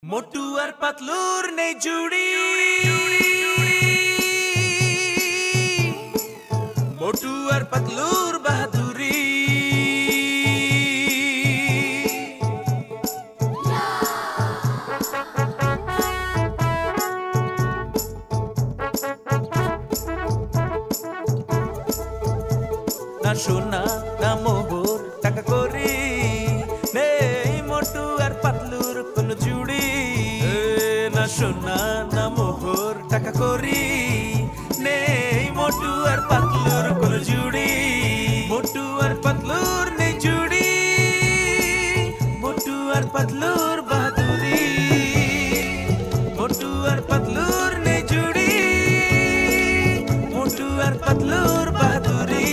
मोटू और पतलूर ने जुड़ी, मोटू और पतलूर बहादुरी। ना सोना ना मोहर टाका करी नेই मोटू और पतलूर কোনো জুড়ি। না সোনা না মোহর টাকা করি নেই মোটু আর পাতলুর কোনো জুড়ি। মোটু আর পাতলুর নেই জুড়ি, মোটু আর পাতলুর বাহাদুরি। মোটু আর পাতলুর নেই জুড়ি, মোটু আর পাতলুর বাহাদুরি।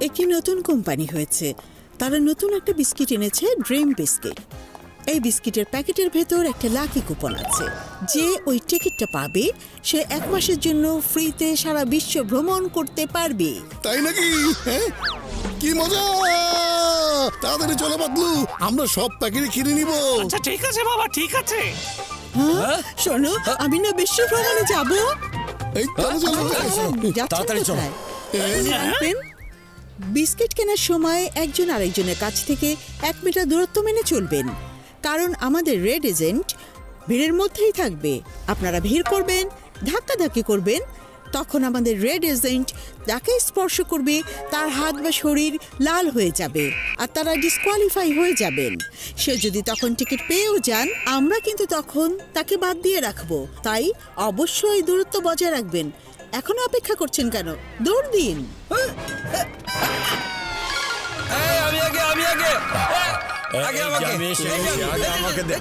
একটি নতুন কোম্পানি হয়েছে, তারা নতুন একটা বিস্কিট এনেছে, ড্রিম বিস্কিট। এই বিস্কিটের প্যাকেটের ভেতর একটা লাকি কুপন আছে। যে ওই টিকিটটা পাবে সে 1 মাসের জন্য ফ্রিতে সারা বিশ্ব ভ্রমণ করতে পারবে। তাই নাকি? হ্যাঁ, কি মজা! তাড়াতাড়ি চলো পাতলু, আমরা সব প্যাকেটে কিনে নিব। আচ্ছা ঠিক আছে বাবা, ঠিক আছে। হ্যাঁ, শোনো, আমি না বিশ্ব ভ্রমণে যাব। এই চলো চলো তাড়াতাড়ি চলো। বিস্কিট কেনার সময় একজন আরেকজনের কাছ থেকে 1 মিটার দূরত্ব মেনে চলবেন, কারণ আমাদের রেড এজেন্ট ভিড়ের মধ্যেই থাকবে। আপনারা ভিড় করবেন, ধাক্কাধাক্কি করবেন, তখন আমাদের রেড এজেন্ট যাকে স্পর্শ করবে তার হাত বা শরীর লাল হয়ে যাবে আর তারা ডিসকোয়ালিফাই হয়ে যাবেন। সে যদি তখন টিকিট পেয়েও যান, আমরা কিন্তু তখন তাকে বাদ দিয়ে রাখবো। তাই অবশ্যই দূরত্ব বজায় রাখবেন। এখনো অপেক্ষা করছেন কেন? দৌড় দিন। আমি আগে আমি আগে আগে আমাকে আমি আমাকে দে।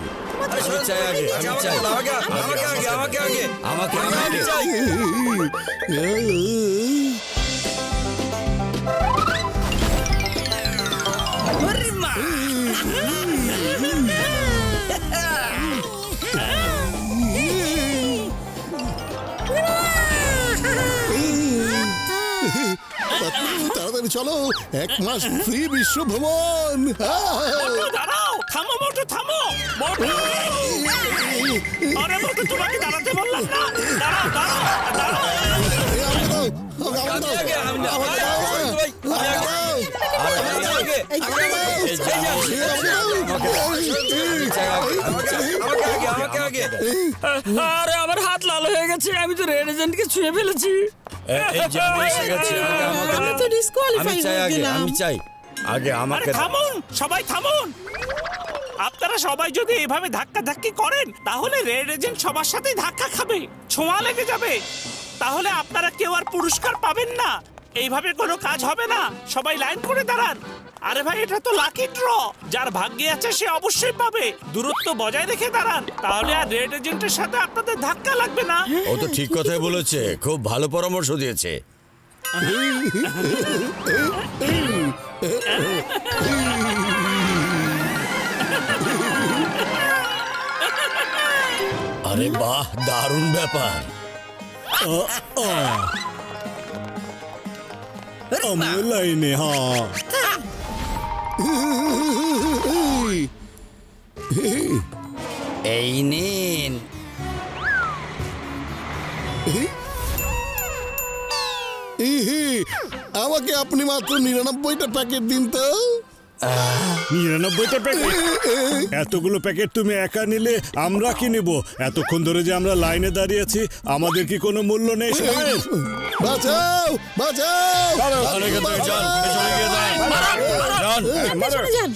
আমি চাই আগে, আমি চাই আমাকে আগে আমাকে আগে আমাকে আমি চাই। তাড়াতাড়ি চলো, 1 মাস ফ্রি বিশ্ব ভ্রমণ। দাঁড়াও, থামো মোটু, থামো মোটু। আরে মোটু, তোমাকে দাঁড়াতে বললাম না। দাঁড়াও দাঁড়াও দাঁড়াও। আরে আমার হাত লাল হয়ে গেছে, আমি তো রেড এজেন্টকে ছুঁয়ে ফেলেছি। আমরা তো ডিসকোয়ালিফাই হয়ে গেলাম। আমি চাই আগে আমাকে। থামুন, সবাই থামুন। আপনারা সবাই যদি এভাবে ধাক্কা ধাক্কি করেন তাহলে রেড এজেন্ট সবার সাথেই ধাক্কা খাবে, ছোঁয়া লেগে যাবে। তাহলে আপনারা কেউ আর পুরস্কার পাবেন না। এইভাবে কোনো কাজ হবে না। সবাই লাইন করে দাঁড়ান। আরে ভাই, এটা তো লাকি ড্র, যার ভাগ্যে আছে সে অবশ্যই পাবে। দূরত্ব বজায় রেখে দাঁড়ান, তাহলে আর রেড এজেন্টের সাথে আপনাদের ধাক্কা লাগবে না। ও তো ঠিক কথাই বলেছে, খুব ভালো পরামর্শ দিয়েছে। আরে বাহ, দারুণ ব্যাপার। আমি লাইনে। হ্যাঁ, এই নিন। আমাকে আপনি মাত্র 99টা প্যাকেট দিন তো। 99টা প্যাকেট? এতগুলো প্যাকেট তুমি একা নিলে আমরা কি নেব? এতক্ষণ ধরে যে আমরা লাইনে দাঁড়িয়েছি, আমাদের কি কোনো মূল্য নেই? বাঁচাও বাঁচাও!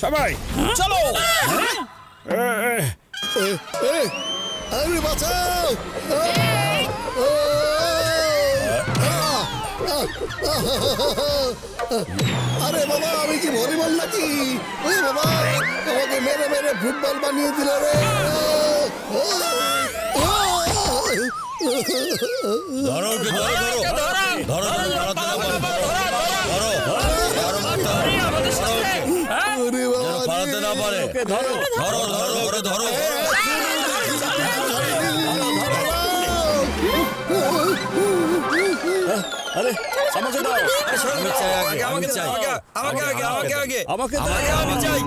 সবাই চলো। আরে বাঁচাও! আরে বাবা, আমি কি ভলিবল নাকি? ওই বাবা, আমাকে মেরে মেরে ফুটবল বানিয়ে দিল রে। ধরো ওকে, ধরো ধরো ধরো ধরো ধরো ধরো ধরো ধরো ধরো ধরো না পারে ধরো ধরো ওরে ধরো আরে আমাকে দাও আমি চাই আগে আমি চাই আমাকে আগে আমাকে আগে আমাকে আমাকে আমি চাই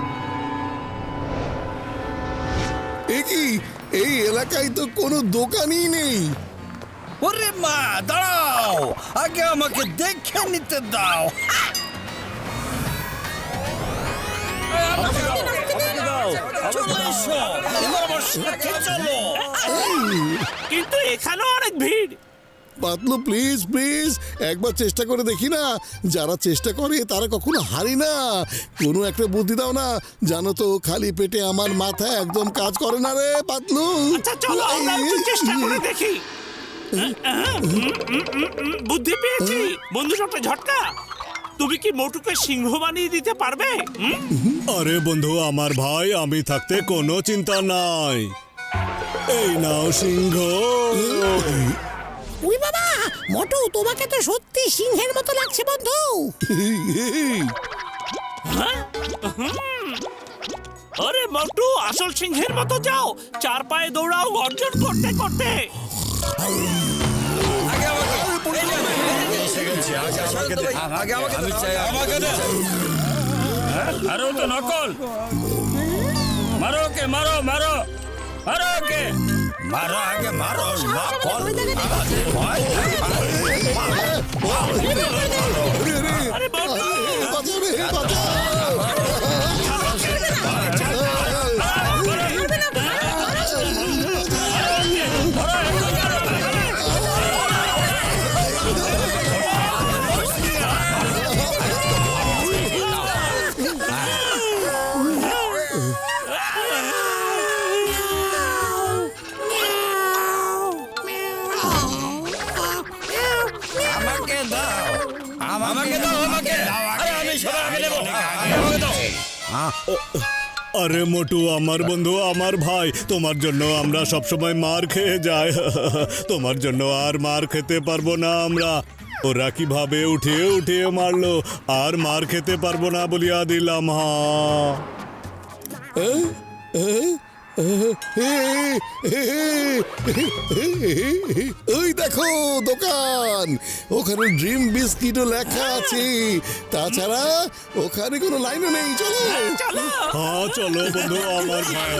এ কি এই এলাকায় তো কোনো দোকানই নেই। ওরে মা দাঁড়াও আগে আমাকে দেখে নিতে দাও চলে এসো এবার আমার সাথে চলো কিন্তু এখানেও অনেক ভিড়। পাতলু প্লিজ প্লিজ একবার চেষ্টা করে দেখি না, যারা চেষ্টা করে তারা কখনো হারি না। কোনো একটা বুদ্ধি দাও না, জানো তো খালি পেটে আমার মাথা একদম কাজ করে না রে পাতলু। আচ্ছা চলো আমরা একটু চেষ্টা করে দেখি। বুদ্ধি পেয়েছি বন্ধু, একটা ঝটকা। তুমি কি মোটুকে সিংহ বানিয়ে দিতে পারবে? আরে বন্ধু আমার ভাই, আমি থাকতে কোনো চিন্তা নাই। এই নাও সিংহ। উই বাবা, মোটু তোমাকে তো সত্যি সিংহের মতো লাগছে বন্ধু। আরে মোটু, আসল সিংহের মতো যাও, চার পায়ে দৌড়াও গর্জন করতে করতে। আগে আমাকে এসে গেছি আগে আমাকে আমি চাই আমাকে দে আরে ও তো নকল। মারো ওকে, মারো মারো মারো ওকে। মারো আগে মারো নকল আরে মোটু, বাঁচাও রে, বাঁচাও। আমাকে দাও আমাকে দাও আমাকে আরে আমি সবার আগে নেব আমাকে দাও আরে মোটু আমার বন্ধু আমার ভাই, তোমার জন্য আমরা সবসময় মার খেয়ে যাই। তোমার জন্য আর মার খেতে পারবো না আমরা। ওরা কিভাবে উঠিয়ে উঠিয়ে মারলো, আর মার খেতে পারবো না বলিয়া দিলাম। ওই দেখো দোকান, ওখানে ড্রিম বিস্কিটও লেখা আছে। তাছাড়া ওখানে কোনো লাইনও নেই। চলো চলো। হ্যাঁ চলো বন্ধু আমার ভাই।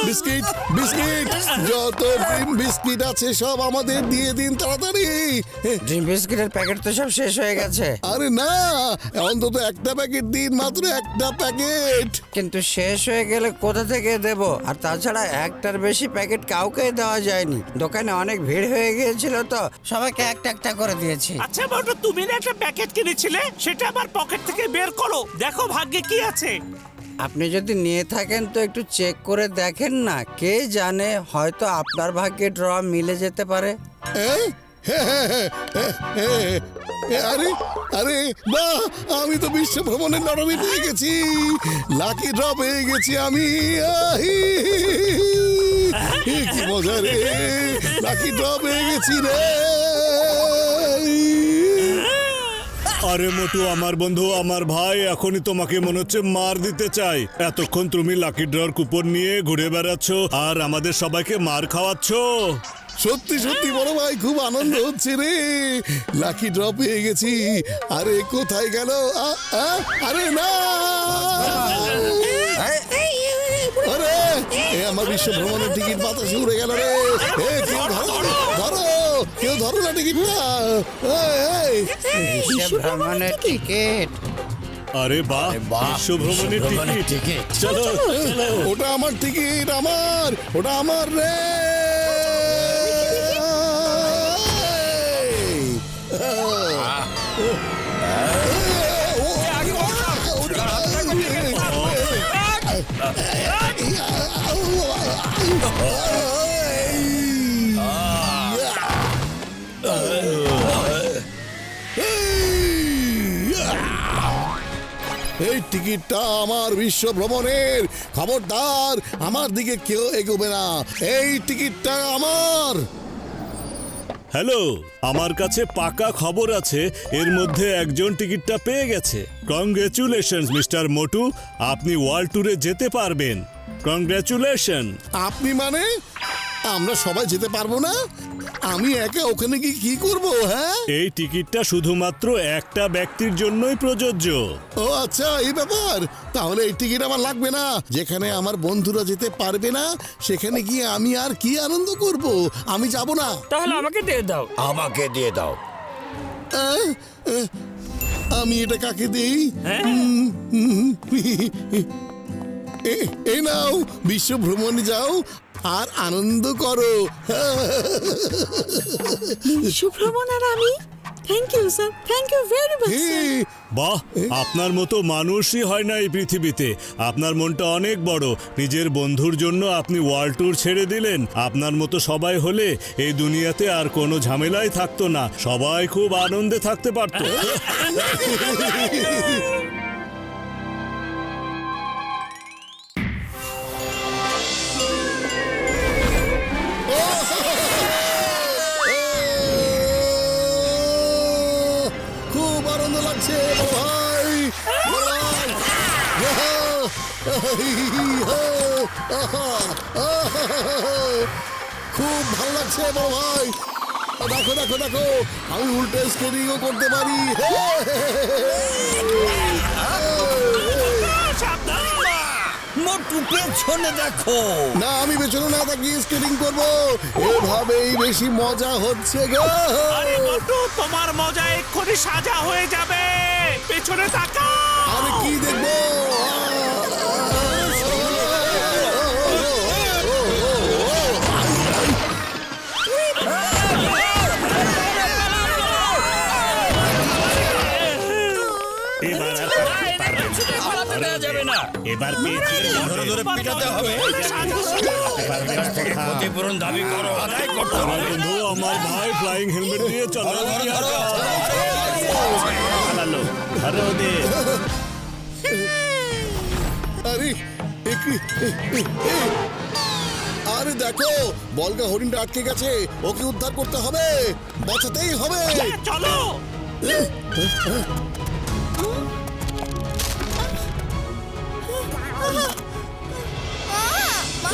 বিস্কিট বিস্কিট, যত ড্রিম বিস্কিট আছে সব আমাদের দিয়ে দিন তাড়াতাড়ি। ড্রিম বিস্কিটের প্যাকেট তো সব শেষ হয়ে গেছে। আরে না, অন্তত একটা প্যাকেট দিন, মাত্র একটা প্যাকেট। কিন্তু শেষ হয়ে গেলে কোথা থেকে দেব? আর তাছাড়া একটার বেশি প্যাকেট কাউকে দেওয়া যায়নি, দোকানে অনেক ভিড় হয়ে গিয়েছিল তো সবাইকে একটা একটা করে দিয়েছি। আচ্ছা মোটু, তুমি না একটা প্যাকেট কিনেছিলে, সেটা আবার পকেট থেকে বের করো, দেখো ভাগ্যে কি আছে। আপনি যদি নিয়ে থাকেন তো একটু চেক করে দেখেন না, কে জানে হয়তো আপনার ভাগ্যে ড্র মিলে যেতে পারে। আরে আরে বাহ, আমি তো বিশ্ব ভ্রমণের লটারি পেয়ে গেছি, লাকি ড্র পেয়ে গেছি আমি। কি মজা রে, লাকি ড্র পেয়ে গেছি রে। আরে মোটু আমার বন্ধু আমার ভাই, এখনই তোমাকে মনে হচ্ছে মার দিতে চাই। এতক্ষণ তুমি লাকি ড্রর কুপন নিয়ে ঘুরে বেড়াচ্ছ আর আমাদের সবাইকে মার খাওয়াচ্ছ। সত্যি সত্যি বড় ভাই, খুব আনন্দ হচ্ছে রে, লাকি ড্র পেয়ে গেছি। আরে কোথায় গেল? আরে না, আরে এ আমার বিশ্ব ভ্রমণের টিকিট বাতাসে উড়ে গেল রে। কেউ ধরো ধরো, কেউ ধরো না টিকিটটা। ভ্রমণের টিকিট। আরে বাহ, বিশ্ব ভ্রমণের টিকিট। চলো চলো। ওটা আমার টিকিট, আমার ওটা আমার রে। এই টিকিটটা আমার বিশ্ব ভ্রমণের। খবরদার আমার দিকে কেউ এগোবে না, এই টিকিটটা আমার। হ্যালো, আমার কাছে পাকা খবর আছে, এর মধ্যে একজন টিকিটটা পেয়ে গেছে। কংগ্রেচুলেশনস মিস্টার মোটু, আপনি ওয়ার্ল্ড ট্যুরে যেতে পারবেন। কংগ্রেচুলেশন। আপনি মানে আমরা সবাই যেতে পারবো না? আমি একা ওখানে গিয়ে কি করব? হ্যাঁ, এই টিকিটটা শুধুমাত্র একটা ব্যক্তির জন্যই প্রযোজ্য। ও আচ্ছা, এই ব্যাপার। তাহলে এই টিকিট আমার লাগবে না। যেখানে আমার বন্ধুরা যেতে পারবে না সেখানে গিয়ে আমি আর কি আনন্দ করব? আমি যাব না। তাহলে আমাকে দিয়ে দাও। আমাকে দিয়ে দাও। আহ, আহ, আমি এটা কাকে দেই? এই নাও, বিশ্ব ভ্রমণে যাও আর আনন্দ করো। সুভ্রমণ আর আমি, thank you sir, thank you very much sir. বাহ, আপনার মতো মানুষই হয় না এই পৃথিবীতে। আপনার মনটা অনেক বড়। নিজের বন্ধুর জন্য আপনি ওয়ার্ল্ড ট্যুর ছেড়ে দিলেন। আপনার মতো সবাই হলে এই দুনিয়াতে আর কোনো ঝামেলাই থাকতো না, সবাই খুব আনন্দে থাকতে পারতো। খুব আনন্দ লাগছে ভাই। খুব ভালো লাগছে বড় ভাই। দেখো দেখো দেখো, আমি উল্টে স্কেটিংও করতে পারি। মোটু পেছনে দেখো। না, আমি পেছনে না তাকিয়ে স্কেটিং করবো। এভাবেই বেশি মজা হচ্ছে গো। আরে মোটু, তোমার মজা এক্ষুনি সাজা হয়ে যাবে। পেছনে তাকাও। আমি কি দেখবো? এবার আর পারবেন না। যাবে না। এবার পেয়েছি। ধরে ধরে পিটাতে হবে। ক্ষতিপূরণ দাবি করো, আদায় করতে আমার হবে। বন্ধু, আমার ভাই ফ্লাইং হেলমেট দিয়ে চলো। পালালো। ধরো ওদের। আরে আরে দেখো, বলগা হরিণটা আটকে গেছে। ওকে উদ্ধার করতে হবে, বাঁচাতেই হবে। চলো।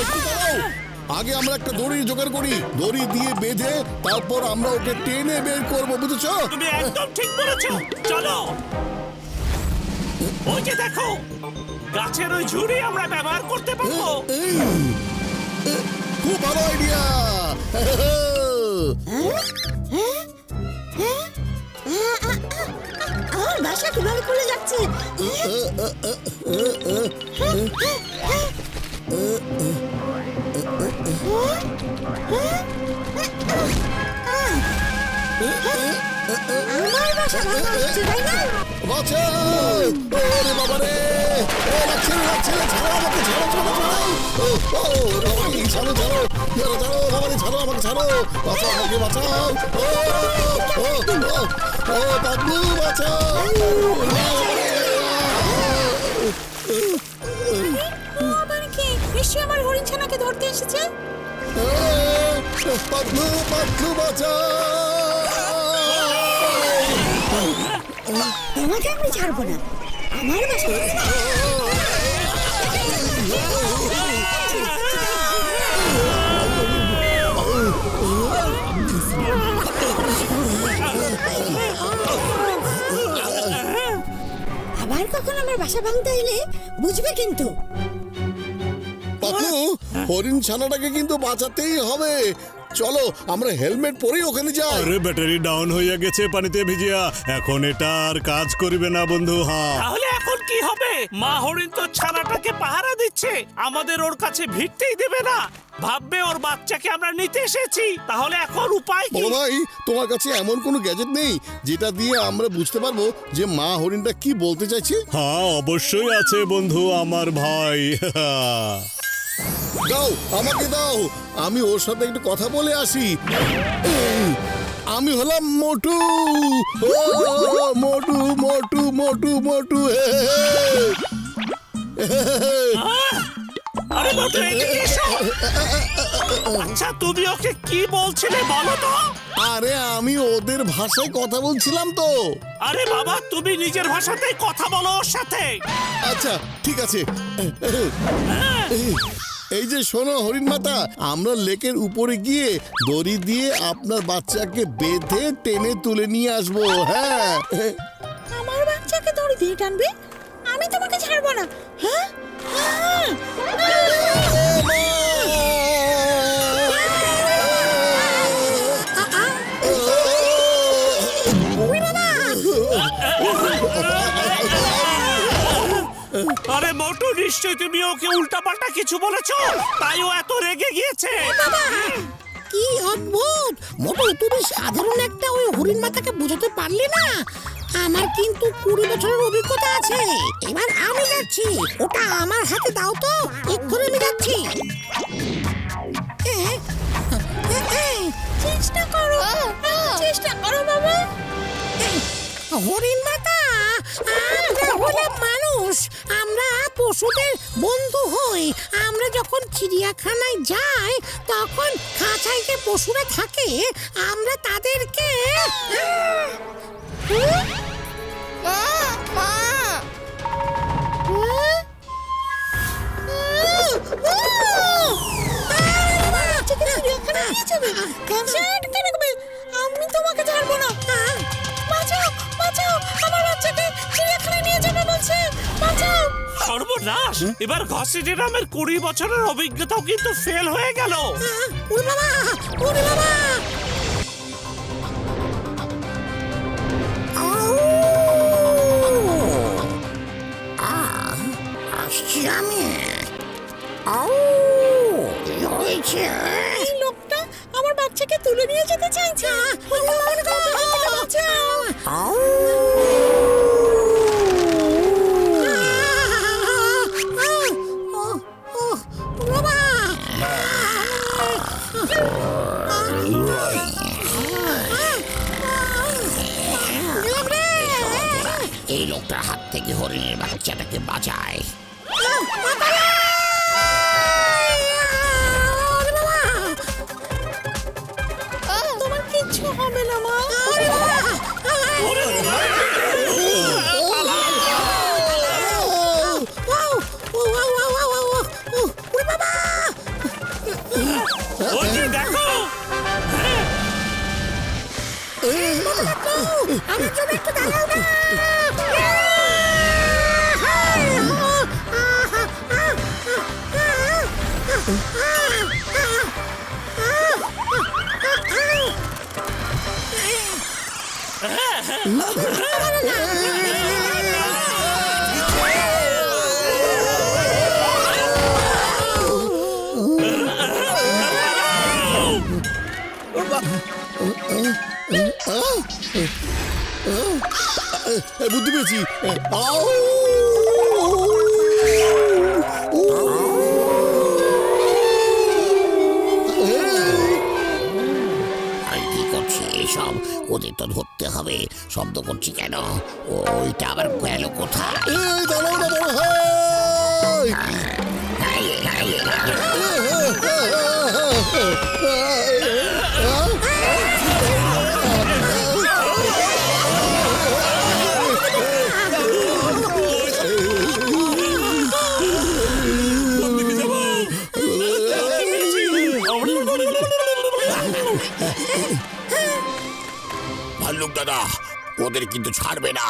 একটু দাঁড়াও। আগে আমরা একটা দড়ি জোগাড় করি, দড়ি দিয়ে বেঁধে তারপর আমরা ওকে টেনে বের করবো, বুঝেছো? তুমি একদম ঠিক বলেছো। চলো। ওই যে দেখো, গাছের ওই ঝুড়ি আমরা ব্যবহার করতে পারবো। খুব ভালো আইডিয়া। আমার বাসা কিভাবে খুলে যাচ্ছে? আমার বাসা ভাঙা হচ্ছে, তাই না? বাঁচাও! ওরে বাবা রে! ও লাগছে, লাগছে, ছাড়ো আমাকে, ছাড়ো, ছাড়ো, ছাড়ো! ও, ও, বাবা রে, ছাড়ো, ছাড়ো! ছাড়ো, ছাড়ো, বাবা রে, ছাড়ো, আমাকে ছাড়ো! বাঁচাও, আমাকে বাঁচাও! ও, ও, ও, ও, পাগলু, বাঁচাও! আবার কি? নিশ্চয়ই আমার হরিণ ছানাকে ধরতে এসেছে। পাগলু, পাগলু, বাঁচাও! তোমাকে আমি ছাড়বো না। আমার বাসা আবার কখন আমার বাসা ভাঙতে এলে বুঝবে কিন্তু। পাগলু, হরিণ ছানাটাকে কিন্তু বাঁচাতেই হবে। চলো, আমরা হেলমেট পরেই ওখানে যাই। আরে ব্যাটারি ডাউন হয়ে গেছে পানিতে ভিজিয়া, এখন এটা আর কাজ করিবে না বন্ধু। হ্যাঁ, তাহলে এখন কি হবে? মা হরিণ তো ছানাটাকে পাহারা দিচ্ছে, আমাদের ওর কাছে ভিড়তেই দেবে না। ভাববে ওর বাচ্চাকে আমরা নিতে এসেছি। তাহলে এখন উপায় কি? বড় ভাই, তোমার কাছে এমন কোনো গ্যাজেট নেই যেটা দিয়ে আমরা বুঝতে পারবো যে মা হরিণটা কি বলতে চাইছে? হ্যাঁ, অবশ্যই আছে বন্ধু আমার ভাই। দাও, আমাকে দাও, আমি ওর সাথে একটু কথা বলে আসি। আমি হলাম মোটু। ও, মোটু মোটু মোটু মোটু হে, হে, হে। আরে মোটু এদিকে এসো। আচ্ছা তুমি ওকে কি বলছিলে বলো তো? আরে আমি ওদের ভাষায় কথা বলছিলাম তো। আরে বাবা তুমি নিজের ভাষাতেই কথা বলো ওর সাথে। আচ্ছা ঠিক আছে। এই যে শোনো হরিণ মাতা, আমরা লেকের উপরে গিয়ে দড়ি দিয়ে আপনার বাচ্চাকে বেঁধে টেনে তুলে নিয়ে আসবো। হ্যাঁ আমার বাচ্চাকে দড়ি দিয়ে টানবে? আমি তোমাকে ছাড়বো না। হ্যাঁ আরে মোটু নিশ্চয়ই তুমি ওকে উল্টাপাল্টা কিছু বলেছো, তাই ও এত রেগে গিয়েছে। কি অদ্ভুত মোটু, তুমি সাধারণ একটা ওই হরিণ মাতাকে বোঝাতে পারলে না। আমার কিন্তু 20 বছরের অভিজ্ঞতা আছে। এবার আমি যাচ্ছি, ওটা আমার হাতে দাও তো, এক্ষুনি আমি যাচ্ছি। চেষ্টা করো, চেষ্টা করো বাবা। হরিণ মাতা, আমরা হলাম মানুষ, আমরা পশুদের বন্ধু হই। আমরা যখন চিড়িয়াখানায় যাই তখন খাঁচায় যে পশুরা থাকে আমরা তাদেরকে আমি তোমাকে ছাড়বো না। বাঁচাও বাঁচাও, আমার বাচ্চাকে চিড়িয়াখানায় নিয়ে যাবে বলছে, বাঁচাও। সর্বনাশ, এবার ঘসিডিরামের 20 বছরের অভিজ্ঞতাও কিন্তু ফেল হয়ে গেল। ওরে বাবা, ওরে বাবা। আসছি আমি। এই লোকটা আমার বাচ্চাকে তুলে নিয়ে যেতে চাইছে। এই লোকটার হাত থেকে হরিণের বাচ্চাটাকে বাঁচায়। তোমার কিচ্ছু হবে না মা। ওই যে দেখো, আমার জন্য একটু দাঁড়াও না। বুদ্ধি পেয়েছি। আমি কি করছি এসব? ওদের তো ধরতে হবে। শব্দ করছি কেন? ওইটা আবার গেল কোথায়? এই দাঁড়াও না বড় ভাই। ভাল্লুক দাদা, ওদের কিন্তু ছাড়বে না।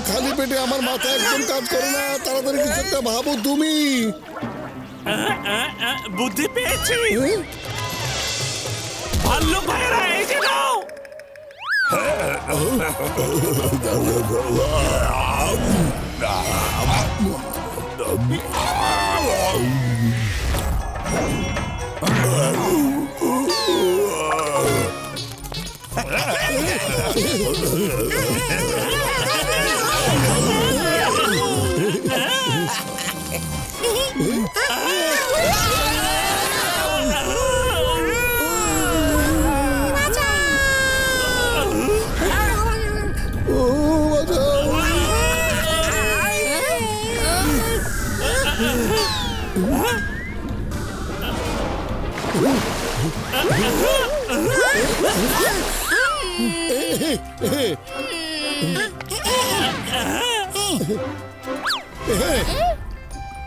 খালি পেটে আমার মাথা একদম কাজ করে না। তাড়াতাড়ি কিছু একটা ভাবো তুমি। বুদ্ধি পেয়েছি। ভাল্লুক ভাইয়েরা এই যে নাও। ও বাঁচাও।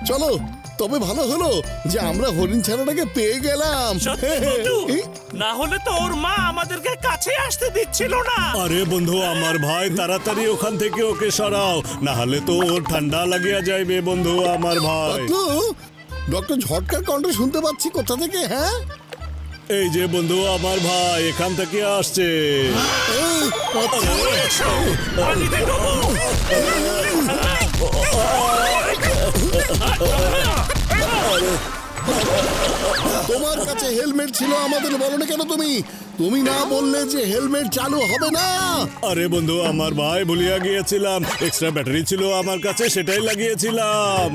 চলো, তবে ভালো হলো যে আমরা হরিণ ছানাটাকে পেয়ে গেলাম। সত্যি মোটু, না হলে তো ওর মা আমাদেরকে কাছে আসতে দিচ্ছিল না। আরে বন্ধু আমার ভাই, তাড়াতাড়ি ওখান থেকে ওকে সরাও, না হলে তো ওর ঠান্ডা লাগিয়া যাইবে বন্ধু আমার ভাই। পাতলু, ডক্টর ঝটকার কণ্ঠ শুনতে পাচ্ছি কোথা থেকে? হ্যাঁ, এই যে বন্ধু আমার ভাই এখান থেকে আসছে। এই, পাতলু। পানিতে ডুবো। তোমার কাছে হেলমেট ছিল, আমাদের বলো না কেন? তুমি না বললে যে হেলমেট চালু হবে না। আরে বন্ধু আমার ভাই, ভুলিয়া গিয়েছিলাম, এক্সট্রা ব্যাটারি ছিল আমার কাছে, সেটাই লাগিয়েছিলাম।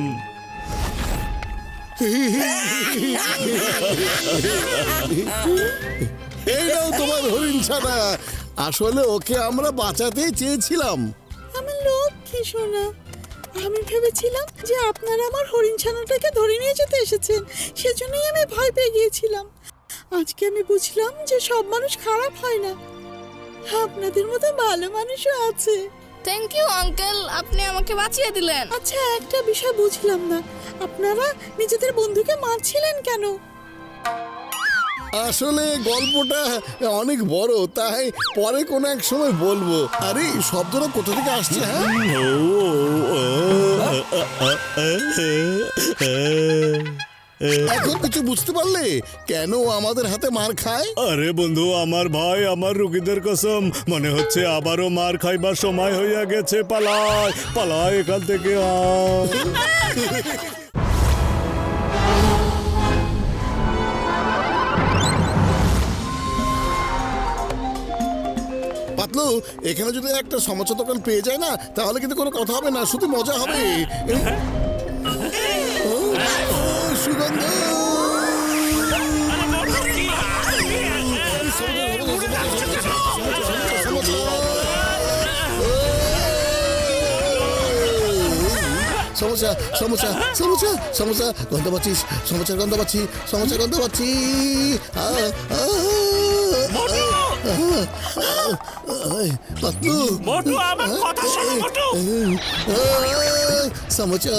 এই নাও তোমার হরিণ ছানা। আসলে ওকে আমরা বাঁচাতেই চেয়েছিলাম। আমার লক্ষ্মী সোনা, আমি ভেবেছিলাম যে আপনারা আমার হরিণ ছানাটাকে ধরে নিয়ে যেতে এসেছেন, সেজন্যই আমি ভয় পেয়ে গিয়েছিলাম। আজকে আমি বুঝলাম যে সব মানুষ খারাপ হয় না, আপনাদের মতো ভালো মানুষও আছে। থ্যাংক ইউ আঙ্কেল, আপনি আমাকে বাঁচিয়ে দিলেন। আচ্ছা, একটা বিষয় বুঝলাম না, আপনারা নিজেদের বন্ধুকে মারছিলেন কেন? আসলে গল্পটা অনেক বড়, তাই পরে কোনো এক সময় বলবো। আরে শব্দটা কোথা থেকে আসছে? এখন কিছু বুঝতে পারলে কেন ও আমাদের হাতে মার খায়? আরে বন্ধু আমার ভাই, আমার রুগীদের কসম, মনে হচ্ছে আবারও মার খাইবার সময় হইয়া গেছে। পালায় পালায় এখান থেকে। পাতলু, এখানে যদি একটা সমস্যা দোকান পেয়ে যায় না, তাহলে কিন্তু কোনো কথা হবে না, শুধু মজা হবে। ও, সুগন্ধ। সমস্যা সমস্যা সমস্যা সমস্যা গন্ধ পাচ্ছিস? সমস্যার গন্ধ পাচ্ছি, সমস্যার গন্ধ পাচ্ছি। পাতলু, মোটু, আমার কথা শোনো মোটু। সমস্যা।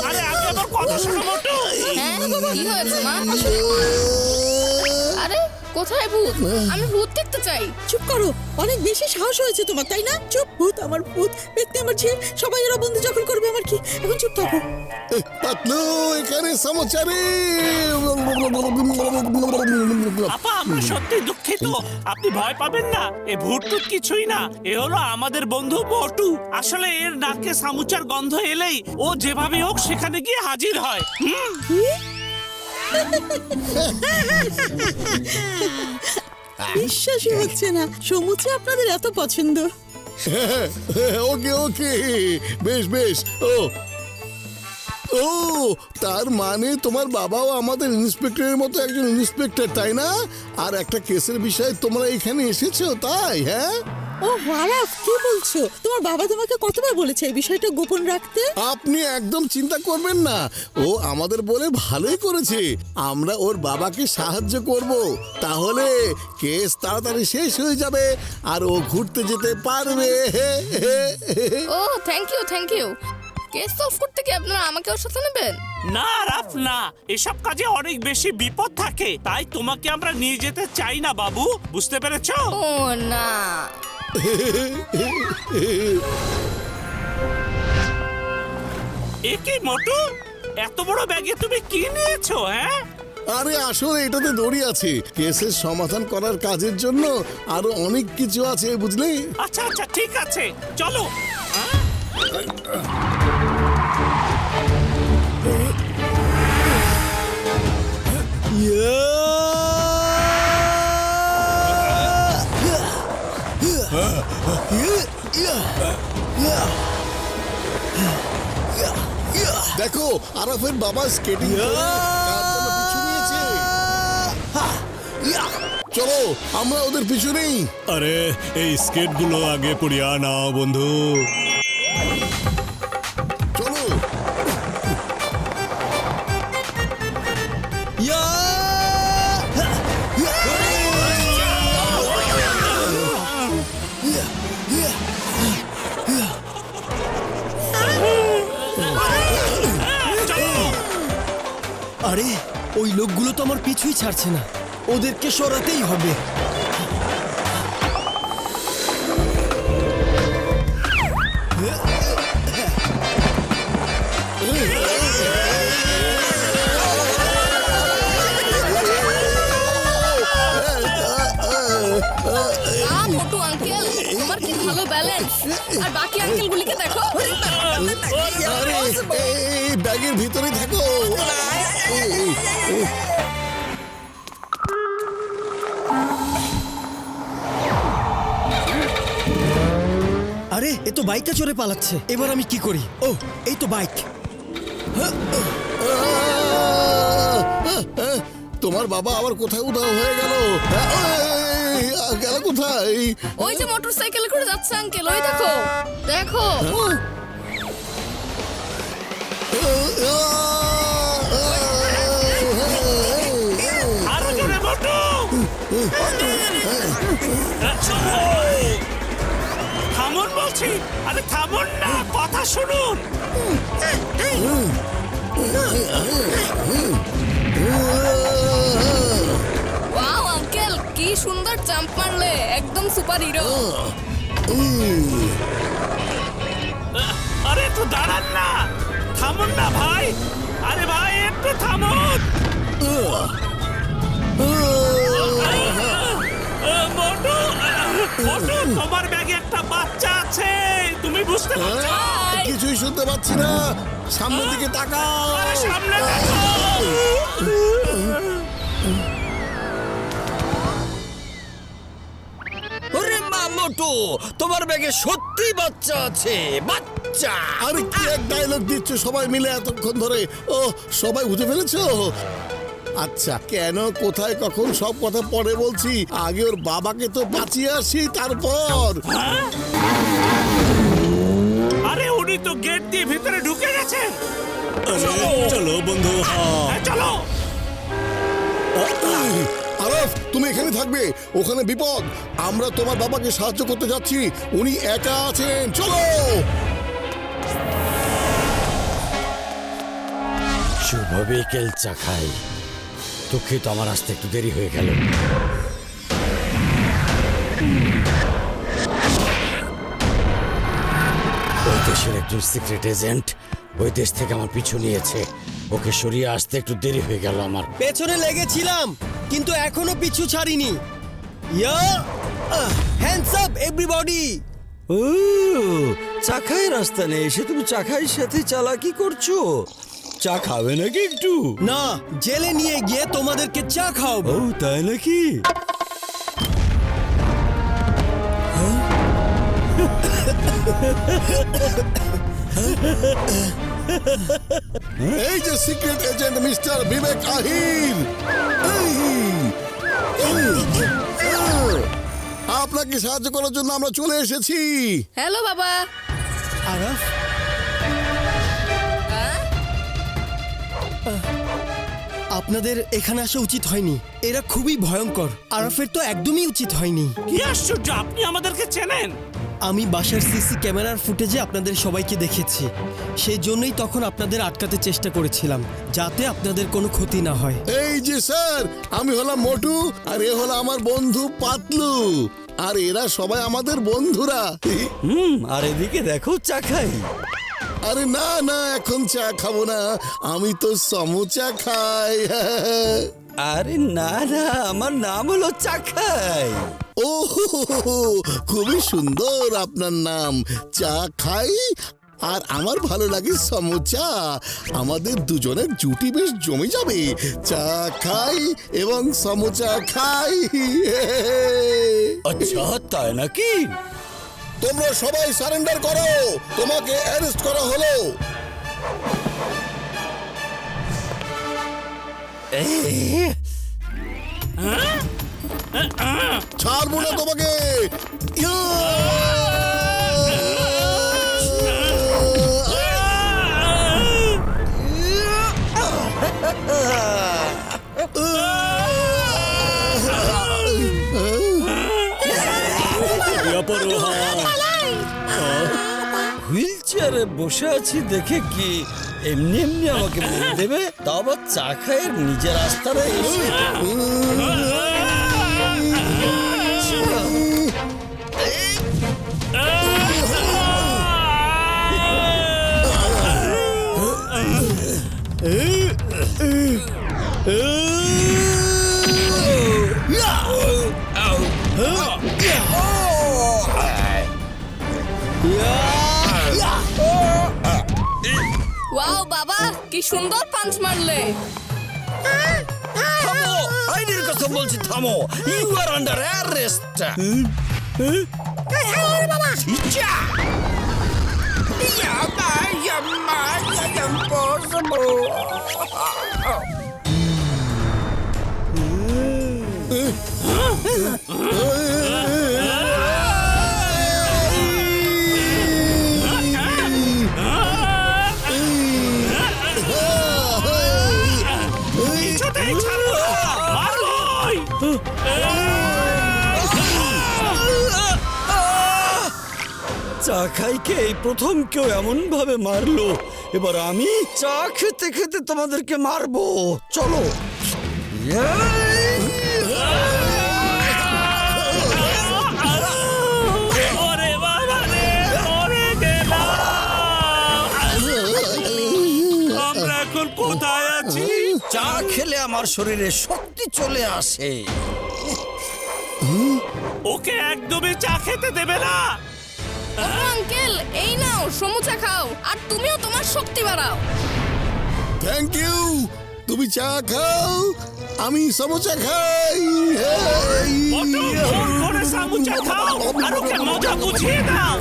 আরে আগে আমার কথা শোনো মোটু। হ্যাঁ, কি হয়েছে মা? আরে কোথায় ভূত? আমি ভূত দেখতে চাই। চুপ করো, অনেক বেশি সাহস হয়েছে তোমার, তাই না? চুপ। ভূত আমার ভূত, ব্যক্তি আমার ঝিল, সবাই এরা বন্ধু যখন করবে আমার কি? এখন চুপ থাকো। পাতলু, এখানে সমস্যা রে। আপা, আমরা সত্যি দুঃখিত, আপনি ভয় পাবেন না। এ ভূত টুত কিছুই না, এ হলো আমাদের বন্ধু মোটু। আসলে এর নাকে সামুচার গন্ধ এলেই ও যেভাবে হোক সেখানে গিয়ে হাজির হয়। বিশ্বাসই হচ্ছে না, সমুচে আপনাদের এত পছন্দ। ওকে ওকে, বেশ বেশ। ও ও, তার মানে তোমার বাবাও আমাদের ইন্সপেক্টরের মতো একজন ইন্সপেক্টর, তাই না? আর একটা কেসের বিষয়ে তোমরা এখানে এসেছো, তাই? হ্যাঁ, ও আরাফ, কি বলছো? তোমার বাবা তোমাকে কতবার বলেছে এই বিষয়টা গোপন রাখতে? আপনি একদম চিন্তা করবেন না, ও আমাদের বলে ভালোই করেছে। আমরা ওর বাবাকে সাহায্য করব, তাহলে কেস তাড়াতাড়ি শেষ হয়ে যাবে আর ও ঘুরতে যেতে পারবে। ও thank you, thank you. Case solve করতে কি আপনারা আমাকে ওর সাথে নেবেন? না রাফ না, এসব কাজে অনেক বেশি বিপদ থাকে, তাই তোমাকে আমরা নিয়ে যেতে চাই না বাবু, বুঝতে পেরেছো? ও না। এ কি মোটু, এত বড় ব্যাগে তুমি কি নিয়েছো? হ্যাঁ, আরে আসলে এটাতে দড়ি আছে, কেসের সমাধান করার কাজের জন্য আরো অনেক কিছু আছে, বুঝলে? আচ্ছা আচ্ছা, ঠিক আছে, চলো। দেখো আরাফের বাবা স্কেটিং পিছু নিয়েছে। চলো আমরা ওদের পিছু নেই। আরে এই স্কেটগুলো আগে পড়িয়া নাও বন্ধু। চলো আরে ওই লোকগুলো তো আমার পিছুই ছাড়ছে না, ওদেরকে সরাতেই হবে। মোটু আঙ্কেল, তোমার কি ভালো ব্যালেন্স। আর বাকি আঙ্কেলগুলিকে দেখো। আরে এই ব্যাগের ভিতরে থাকো। আরে এ তো বাইকে চড়ে পালাচ্ছে, এবার আমি কি করি? ও এই তো বাইক। তোমার বাবা আবার কোথায় উধাও হয়ে গেল? গেল কোথায়? ওই যে মোটরসাইকেলে করে যাচ্ছে আঙ্কেল, ওই দেখো দেখো। আরো জোরে মোটু! থামুন বলছি, আরে থামুন না, কথা শুনুন। ওয়াও আঙ্কেল, কি সুন্দর জাম্প মারলে, একদম সুপার হিরো। আরে একটু দাঁড়ান না, থামুন না ভাই। আরে ভাই একটু থামুন। মোটু, মোটু, তোমার ব্যাগে একটা বাচ্চা আছে, তুমি বুঝতে পারছো? কিছুই শুনতে পাচ্ছি না, সামনের দিকে তাকাও। আরে সামনে দেখো। ওরে মা মোটু, তোমার ব্যাগে সত্যি বাচ্চা আছে, বাচ্চা। আরে কি এক ডায়লগ দিচ্ছ সবাই মিলে এতক্ষণ ধরে? ও সবাই বুঝে ফেলেছো? আচ্ছা কেন, কোথায়, কখন সব কথা পরে বলছি, আগে ওর বাবাকে তো বাঁচিয়ে আসি তারপর। আরে উনি তো গেট দিয়ে ভিতরে ঢুকে গেছেন। চলো বন্ধু। হ্যাঁ, চলো। আরফ তুমি এখানে থাকবে, ওখানে বিপদ। আমরা তোমার বাবাকে সাহায্য করতে যাচ্ছি, উনি একা আছেন। চলো। শুভ বিকেল চাখাই। দুঃখিত আমার আসতে একটু দেরি হয়ে গেল। ওই দেশের একজন সিক্রেট এজেন্ট ওই দেশ থেকে আমার পিছু নিয়েছে, ওকে সরিয়ে আসতে একটু দেরি হয়ে গেল আমার। পেছনে লেগেছিলাম কিন্তু এখনো পিছু ছাড়িনি। Hands up everybody. ও চাখাই রাস্তা নেই, এসে তুমি চাখাইয়ের সাথে চালাকি করছো। চা খাবে নাকি একটু? না, জেলে নিয়ে গিয়ে তোমাদেরকে চা খাওয়াবো। ও তাই নাকি? এই যে সিক্রেট এজেন্ট মিস্টার বিবেক আহির, আপনাকে সাহায্য করার জন্য আমরা চলে এসেছি। হ্যালো বাবা। আরাফ, আপনাদের এখানে আসা উচিত হয়নি, এরা খুবই ভয়ঙ্কর। আরাফের তো একদমই উচিত হয়নি। কি আশ্চর্য, আপনি আমাদেরকে চেনেন? আমি বাসার সিসি ক্যামেরার ফুটেজে আপনাদের সবাইকে দেখেছি, সেই জন্যই তখন আপনাদের আটকাতে চেষ্টা করেছিলাম, যাতে আপনাদের কোনো ক্ষতি না হয়। এই যে স্যার, আমি হলাম মোটু আর এ হলো আমার বন্ধু পাতলু, আর এরা সবাই আমাদের বন্ধুরা। আর এদিকে দেখো চাখাই। আরে না না, এখন চা খাবো না, আমি তো সমোচা খাই। আরে না না, আমার নাম হলো চাখাই। ও খুবই সুন্দর আপনার নাম, চা খাই। আর আমার ভালো লাগে সমোচা, আমাদের দুজনের জুটি বেশ জমে যাবে। চা খাই এবং সমোচা খাই। আচ্ছা তাই নাকি? তোমরা সবাই সারেন্ডার করো, তোমাকে অ্যারেস্ট করা হলো। ছাড়বো না তোমাকে। হুইল চেয়ারে বসে আছি দেখে কি এমনি এমনি আমাকে মেরে দেবে? তা আবার চা খায়ের নিজের রাস্তাটা এসে ওয়াও বাবা, কি সুন্দর পাঞ্চ মারলে। থামো, আইনের কথা বলছি, থামো। You are under arrest. কিছুতেই ছাড়বো না, মারবই। চা খাইকে এই প্রথম কেউ এমন ভাবে মারলো। এবার আমি চা খেতে খেতে তোমাদেরকে মারবো। চলো। ওরে বাবা রে, মরে গেলাম। আমরা এখন কোথায় আছি? চা খেলে আমার শরীরে শক্তি চলে আসে। ওকে একদমই চা খেতে দেবে না। আঙ্কেল, এই নাও সমুচা খাও, আর তুমিও তোমার শক্তি বাড়াও। Thank you. তুমি চা খাও, আমি সমোসা খাই। মোটু, ফোন করে সামুচা খাও আর ওকে মজা বুঝিয়ে দাও।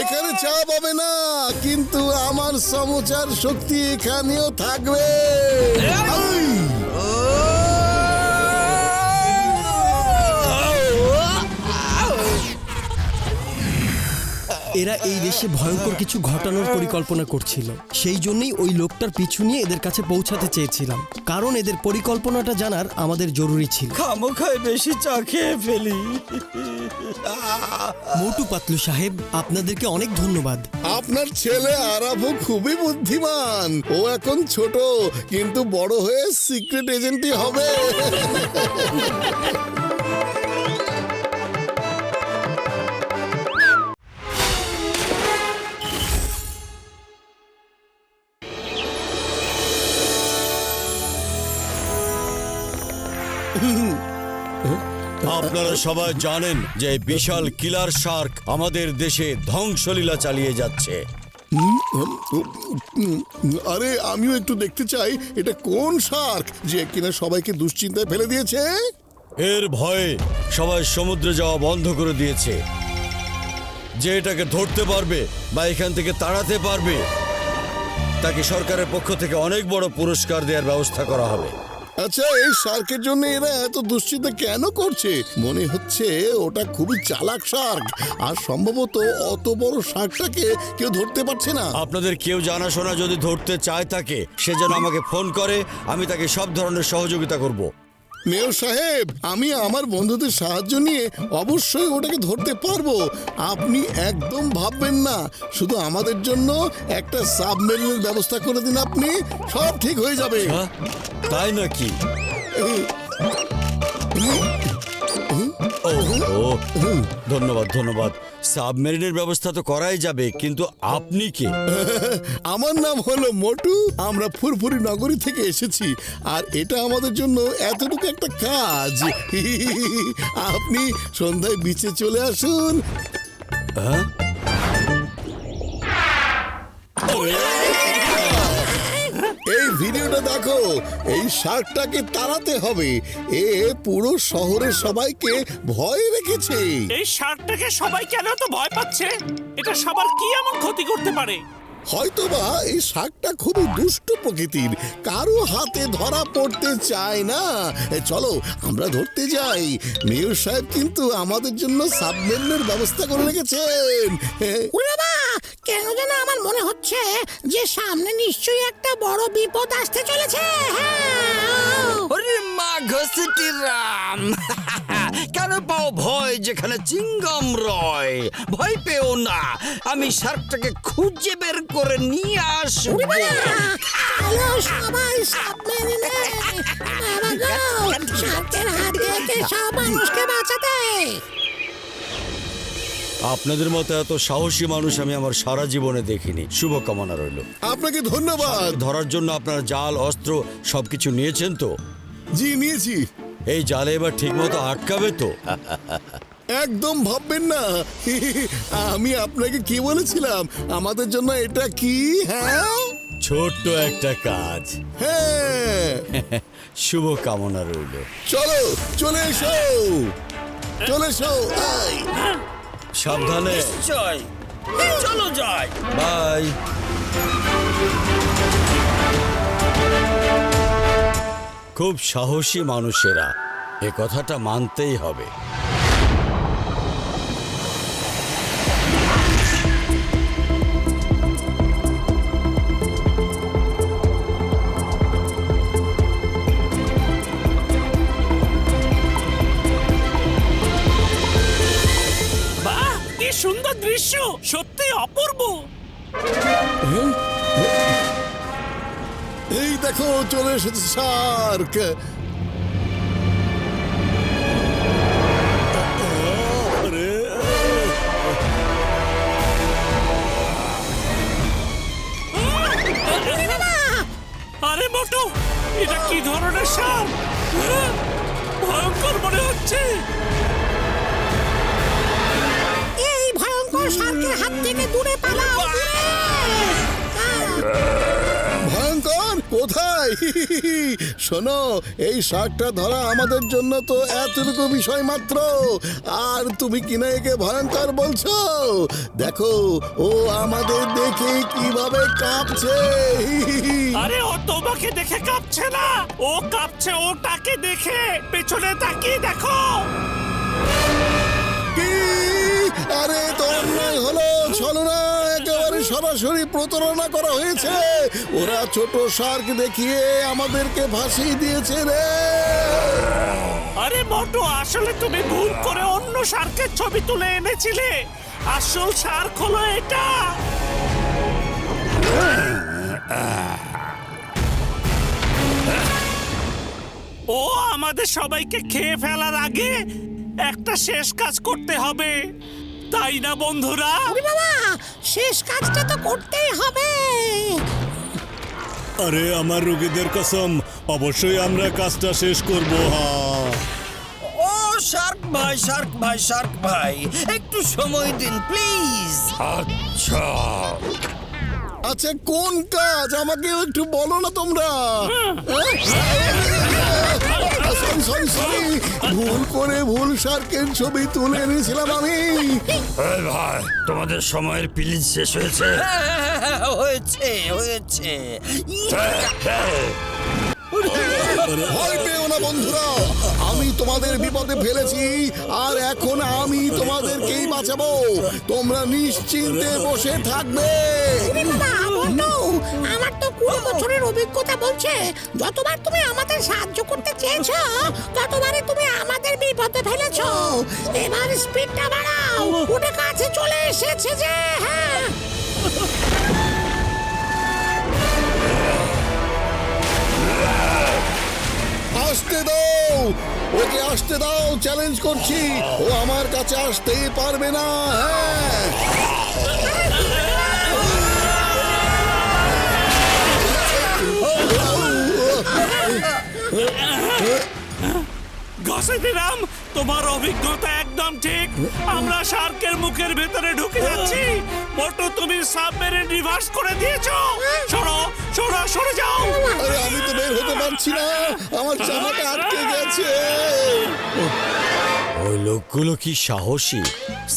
এখানে চা পাবে না, কিন্তু আমার সমোচার শক্তি এখানেও থাকবে। এরা এই দেশে ভয়ঙ্কর কিছু ঘটানোর পরিকল্পনা করছিল। সেই জন্যই ওই লোকটার পিছু নিয়ে এদের কাছে পৌঁছাতে চেয়েছিলাম, কারণ এদের পরিকল্পনাটা জানার আমাদের জরুরি ছিল। খামোখায় বেশি চা খেয়ে ফেলি। মোটু পাতলু সাহেব, আপনাদেরকে অনেক ধন্যবাদ। আপনার ছেলে আরাফও খুবই বুদ্ধিমান। ও এখন ছোট, কিন্তু বড় হয়ে সিক্রেট এজেন্টই হবে। আপনারা সবাই জানেন যে বিশাল কিলার শার্ক আমাদের দেশে ধ্বংসলীলা চালিয়ে যাচ্ছে। আরে আমিও একটু দেখতে চাই এটা কোন শার্ক যে কিনা সবাইকে দুশ্চিন্তায় ফেলে দিয়েছে। এর ভয়ে সবাই সমুদ্রে যাওয়া বন্ধ করে দিয়েছে। যে এটাকে ধরতে পারবে বা এখান থেকে তাড়াতে পারবে তাকে সরকারের পক্ষ থেকে অনেক বড় পুরস্কার দেওয়ার ব্যবস্থা করা হবে। আচ্ছা, এই শার্কের জন্য এরা এত দুশ্চিন্তা কেন করছে? মনে হচ্ছে ওটা খুবই চালাক শার্ক, আর সম্ভবত অত বড় শার্কটাকে কেউ ধরতে পারছে না। আপনাদের কেউ জানাশোনা যদি ধরতে চায় তাকে, সে যেন আমাকে ফোন করে, আমি তাকে সব ধরনের সহযোগিতা করব। মেয়র সাহেব, আমি আমার বন্ধুদের সাহায্য নিয়ে অবশ্যই ওটাকে ধরতে পারবো। আপনি একদম ভাববেন না, শুধু আমাদের জন্য একটা সাবমেরিনের ব্যবস্থা করে দিন, আপনি সব ঠিক হয়ে যাবে। হ্যাঁ, তাই নাকি? ও ধন্যবাদ ধন্যবাদ। সাবমেরিনের ব্যবস্থা তো করাই যাবে, কিন্তু আপনি কে? আমার নাম হলো মোটু। আমরা ফুরফুরি নগরী থেকে এসেছি, আর এটা আমাদের জন্য এতটুকু একটা কাজ। আপনি সন্ধ্যায় বিচে চলে আসুন। এই ভিডিওটা দেখো, এই শার্কটাকে তাড়াতে হবে। এ পুরো শহরের সবাইকে ভয় রেখেছে। এই শার্কটাকে সবাই কেন তো ভয় পাচ্ছে? এটা সবার কি এমন ক্ষতি করতে পারে? হয়তোবা এই শার্কটা খুবই দুষ্ট প্রকৃতির, কারো হাতে ধরা পড়তে চায় না। চলো আমরা ধরতে যাই। মেয়র সাহেব কিন্তু আমাদের জন্য সাবমেরিনের ব্যবস্থা করে রেখেছেন। ওরে বাবা, কেন যেন আমার মনে হচ্ছে যে সামনে নিশ্চয়ই একটা বড় বিপদ আসতে চলেছে। ওরে মা ঘসিটি রাম, কেন পাও ভয় যেখানে চিঙ্গম রয়? ভয় পেও না, আমি শার্কটাকে খুঁজে বের করে নিয়ে আসবো। চলো সবাই সাবমেরিনে। বাবা গো, শার্কের হাত থেকে সব মানুষকে বাঁচাতে। আপনাদের মতো এত সাহসী মানুষ আমি আমার সারা জীবনে দেখিনি। শুভকামনা রইল। আপনাকে ধন্যবাদ। ধরার জন্য আপনারা জাল, অস্ত্র সবকিছু নিয়েছেন তো? জি নিয়েছি। এই জালে এবার ঠিকমতো আটকাবে তো? একদম ভাববেন না। আমি আপনাকে কি বলেছিলাম? আমাদের জন্য এটা কি? হ্যাঁ ছোট্ট একটা কাজ। হ্যাঁ, শুভকামনা রইল। চলো চলে এসো, চলে এসো। আয়। সাবধানে। নিশ্চয়, চলো যাই। বাই। খুব সাহসী মানুষেরা, এ কথাটা মানতেই হবে। বাহ, কি সুন্দর দৃশ্য, সত্যি অপূর্ব। এই দেখো চলে এসেছে শার্ক। আরে মোটু, এটা কি ধরনের সাপ? ভয়ঙ্কর মনে হচ্ছে। এই ভয়ঙ্কর শার্কের হাত থেকে দূরে পালাও, দূরে। ভয়ঙ্কর কোথায়? শোনো, এই শার্কটা ধরা আমাদের জন্য তো এতটুকু বিষয় মাত্র, আর তুমি কিনা একে ভয়ঙ্কর বলছো? দেখো ও আমাদের দেখে কিভাবে কাঁপছে। আরে ও তোমাকে দেখে কাঁপছে না, ও কাঁপছে ওটাকে দেখে। পেছনে তাকিয়ে দেখো। কি? আরে তো অন্যায় হলো, চলো না, একেবারে সরাসরি প্রতারণা করা হয়েছে। ওরা ছোট শার্ক দেখিয়ে আমাদেরকে ফাঁসিয়ে দিয়েছে রে। আরে মোটু, আসলে তুমি ভুল করে অন্য শার্কের ছবি তুলে এনেছিলে। আসল শার্ক হলো এটা। ও আমাদের সবাইকে খেয়ে ফেলার আগে একটা শেষ কাজ করতে হবে, তাই না বন্ধুরা? ওরে বাবা, শেষ কাজটা তো করতেই হবে। আরে আমার রোগীদের কসম, অবশ্যই আমরা কাজটা শেষ করব। হ্যাঁ, ও শার্ক ভাই, শার্ক ভাই, শার্ক ভাই, একটু সময় দিন প্লিজ। আচ্ছা, আচ্ছা কোন কাজ আমাকে একটু বলো না তোমরা। সরি সরি, ভুল করে ভুল শার্কের ছবি তুলে এনেছিলাম আমি। এই ভাই, তোমাদের সময়ের পিলিজ শেষ হয়েছে। হয়েছে হয়েছে। ভয় পেও না বন্ধুরা, আমি তোমাদের বিপদে ফেলেছি, আর এখন আমি তোমাদেরকেই বাঁচাবো। তোমরা নিশ্চিন্তে বসে থাকবে। আমার তো 20 বছরের অভিজ্ঞতা বলছে, যতবার তুমি আমাদের সাহায্য করতে চেয়েছো, ততবারই তুমি আমাদের বিপদে ফেলেছো। এবার স্পিডটা বাড়াও, ওটা কাছে চলে এসেছে যে। হ্যাঁ, আসতে দাও, ওকে আসতে দাও, চ্যালেঞ্জ করছি, ও আমার কাছে আসতেই পারবে না। হ্যাঁ ঘসেটিরাম, তোমার অভিজ্ঞতা একদম ঠিক। আমরা শার্কের মুখের ভেতরে ঢুকে যাচ্ছি। মোটু, তুমি সাবমেরিন রিভার্স করে দিয়েছো। সরো সরো, সরে যাও। আরে আমি তো বের হতে পারছি না, আমার জামাটা আটকে গেছে। ওই লোকগুলো কি সাহসী!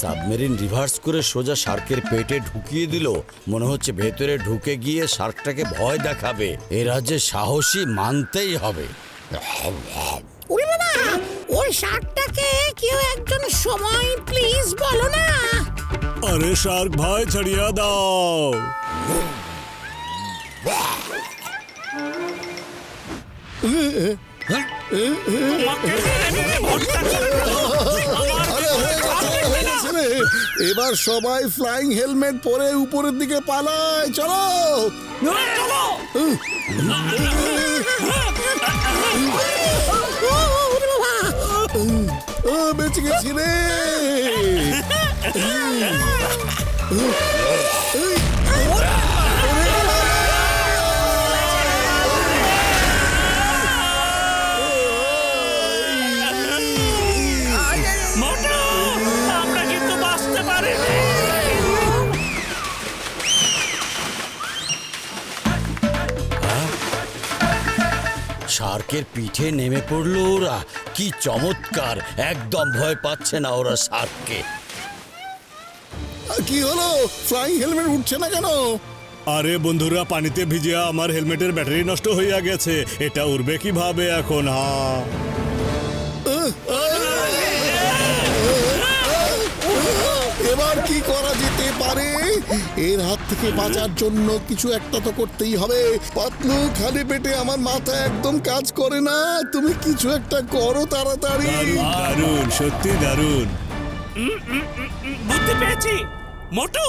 সাবমেরিন রিভার্স করে সোজা শার্কের পেটে ঢুকিয়ে দিল। মনে হচ্ছে ভেতরে ঢুকে গিয়ে শার্কটাকে ভয় দেখাবে। এরা যে সাহসী মানতেই হবে। ওরে বাবা, ওই শার্কটাকে কেউ একজন সময় প্লিজ বলো না। আরে শার্ক ভাই, ছাড়িয়া দাও। তোমাকে মেরে মেরে ভর্তা করে দেবো। আরে হয়ে গেছে রে। এবার সবাই ফ্লাইং হেলমেট পরে উপরের দিকে পালায়, চলো। চলো। ওরে বাবা, ও বেঁচে গেছি রে। মোটু, আমরা কিন্তু বাঁচতে পারিনি। শার্কের পিঠে নেমে পড়লো ওরা। কি চমৎকার! একদম ভয় পাচ্ছে না ওরা শার্ককে। কি হলো, ফ্লাইং হেলমেট উঠছে না কেন? আরে বন্ধুরা, পানিতে ভিজিয়া আমার হেলমেটের ব্যাটারি নষ্ট হইয়া গেছে। এটা উড়বে কিভাবে এখন? হ্যাঁ, এবার কি করা যেতে পারে? এর হাত থেকে বাঁচার জন্য কিছু একটা তো করতেই হবে। পাতলু, খালি পেটে আমার মাথা একদম কাজ করে না। তুমি কিছু একটা করো তাড়াতাড়ি। দারুণ দারুণ, সত্যি দারুণ। বুদ্ধি পেয়েছি। মোটু,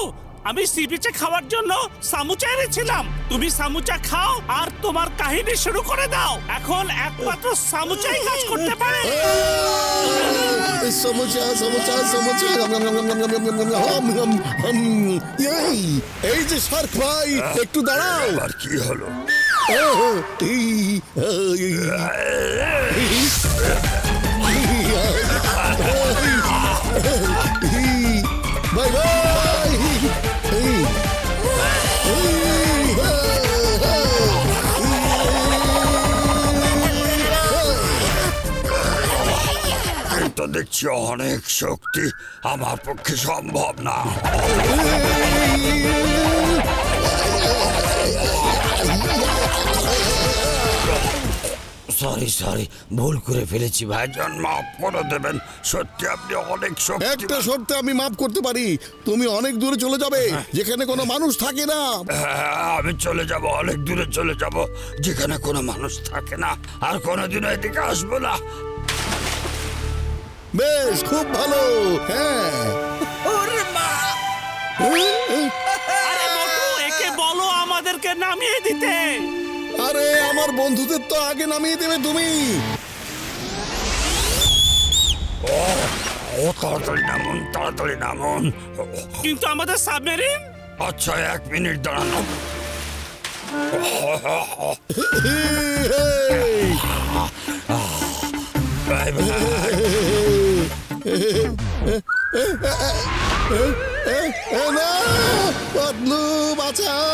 আমি সি বিচে খাওয়ার জন্য সামুচা এনেছিলাম। তুমি সামুচা খাও আর তোমার কাহিনী শুরু করে দাও। এখন একমাত্র সামুচাই কাজ করতে পারে। সমোসা সমোসা সমোসা। এই যে শার্ক ভাই, একটু দাঁড়াও। আর কি হলো? Bye bye. তো দেখছি অনেক শক্তি, আমার পক্ষে সম্ভব না। সরি সরি, ভুল করে ফেলেছি ভাইজান, মাফ করে দেবেন। সত্যি আপনি অনেক শক্তি। একটা শর্তে আমি মাফ করতে পারি, তুমি অনেক দূরে চলে যাবে, যেখানে কোনো মানুষ থাকে না। হ্যাঁ, আমি চলে যাব, অনেক দূরে চলে যাব, যেখানে কোনো মানুষ থাকে না। আর কোনোদিনও এদিকে আসবো না। বেশ, খুব ভালো। হ্যাঁ, আরে মোটু, একে বলো আমাদেরকে নামিয়ে দিতে। আরে আমার বন্ধুদের তো আগে নামিয়ে দেবে তুমি। ও তাড়াতাড়ি নামুন, তাড়াতাড়ি নামুন। কিন্তু আমাদের সাবমেরিন। আচ্ছা, 1 মিনিট দাঁড়ানো। Bye bye. না, পাতলু, বাঁচাও।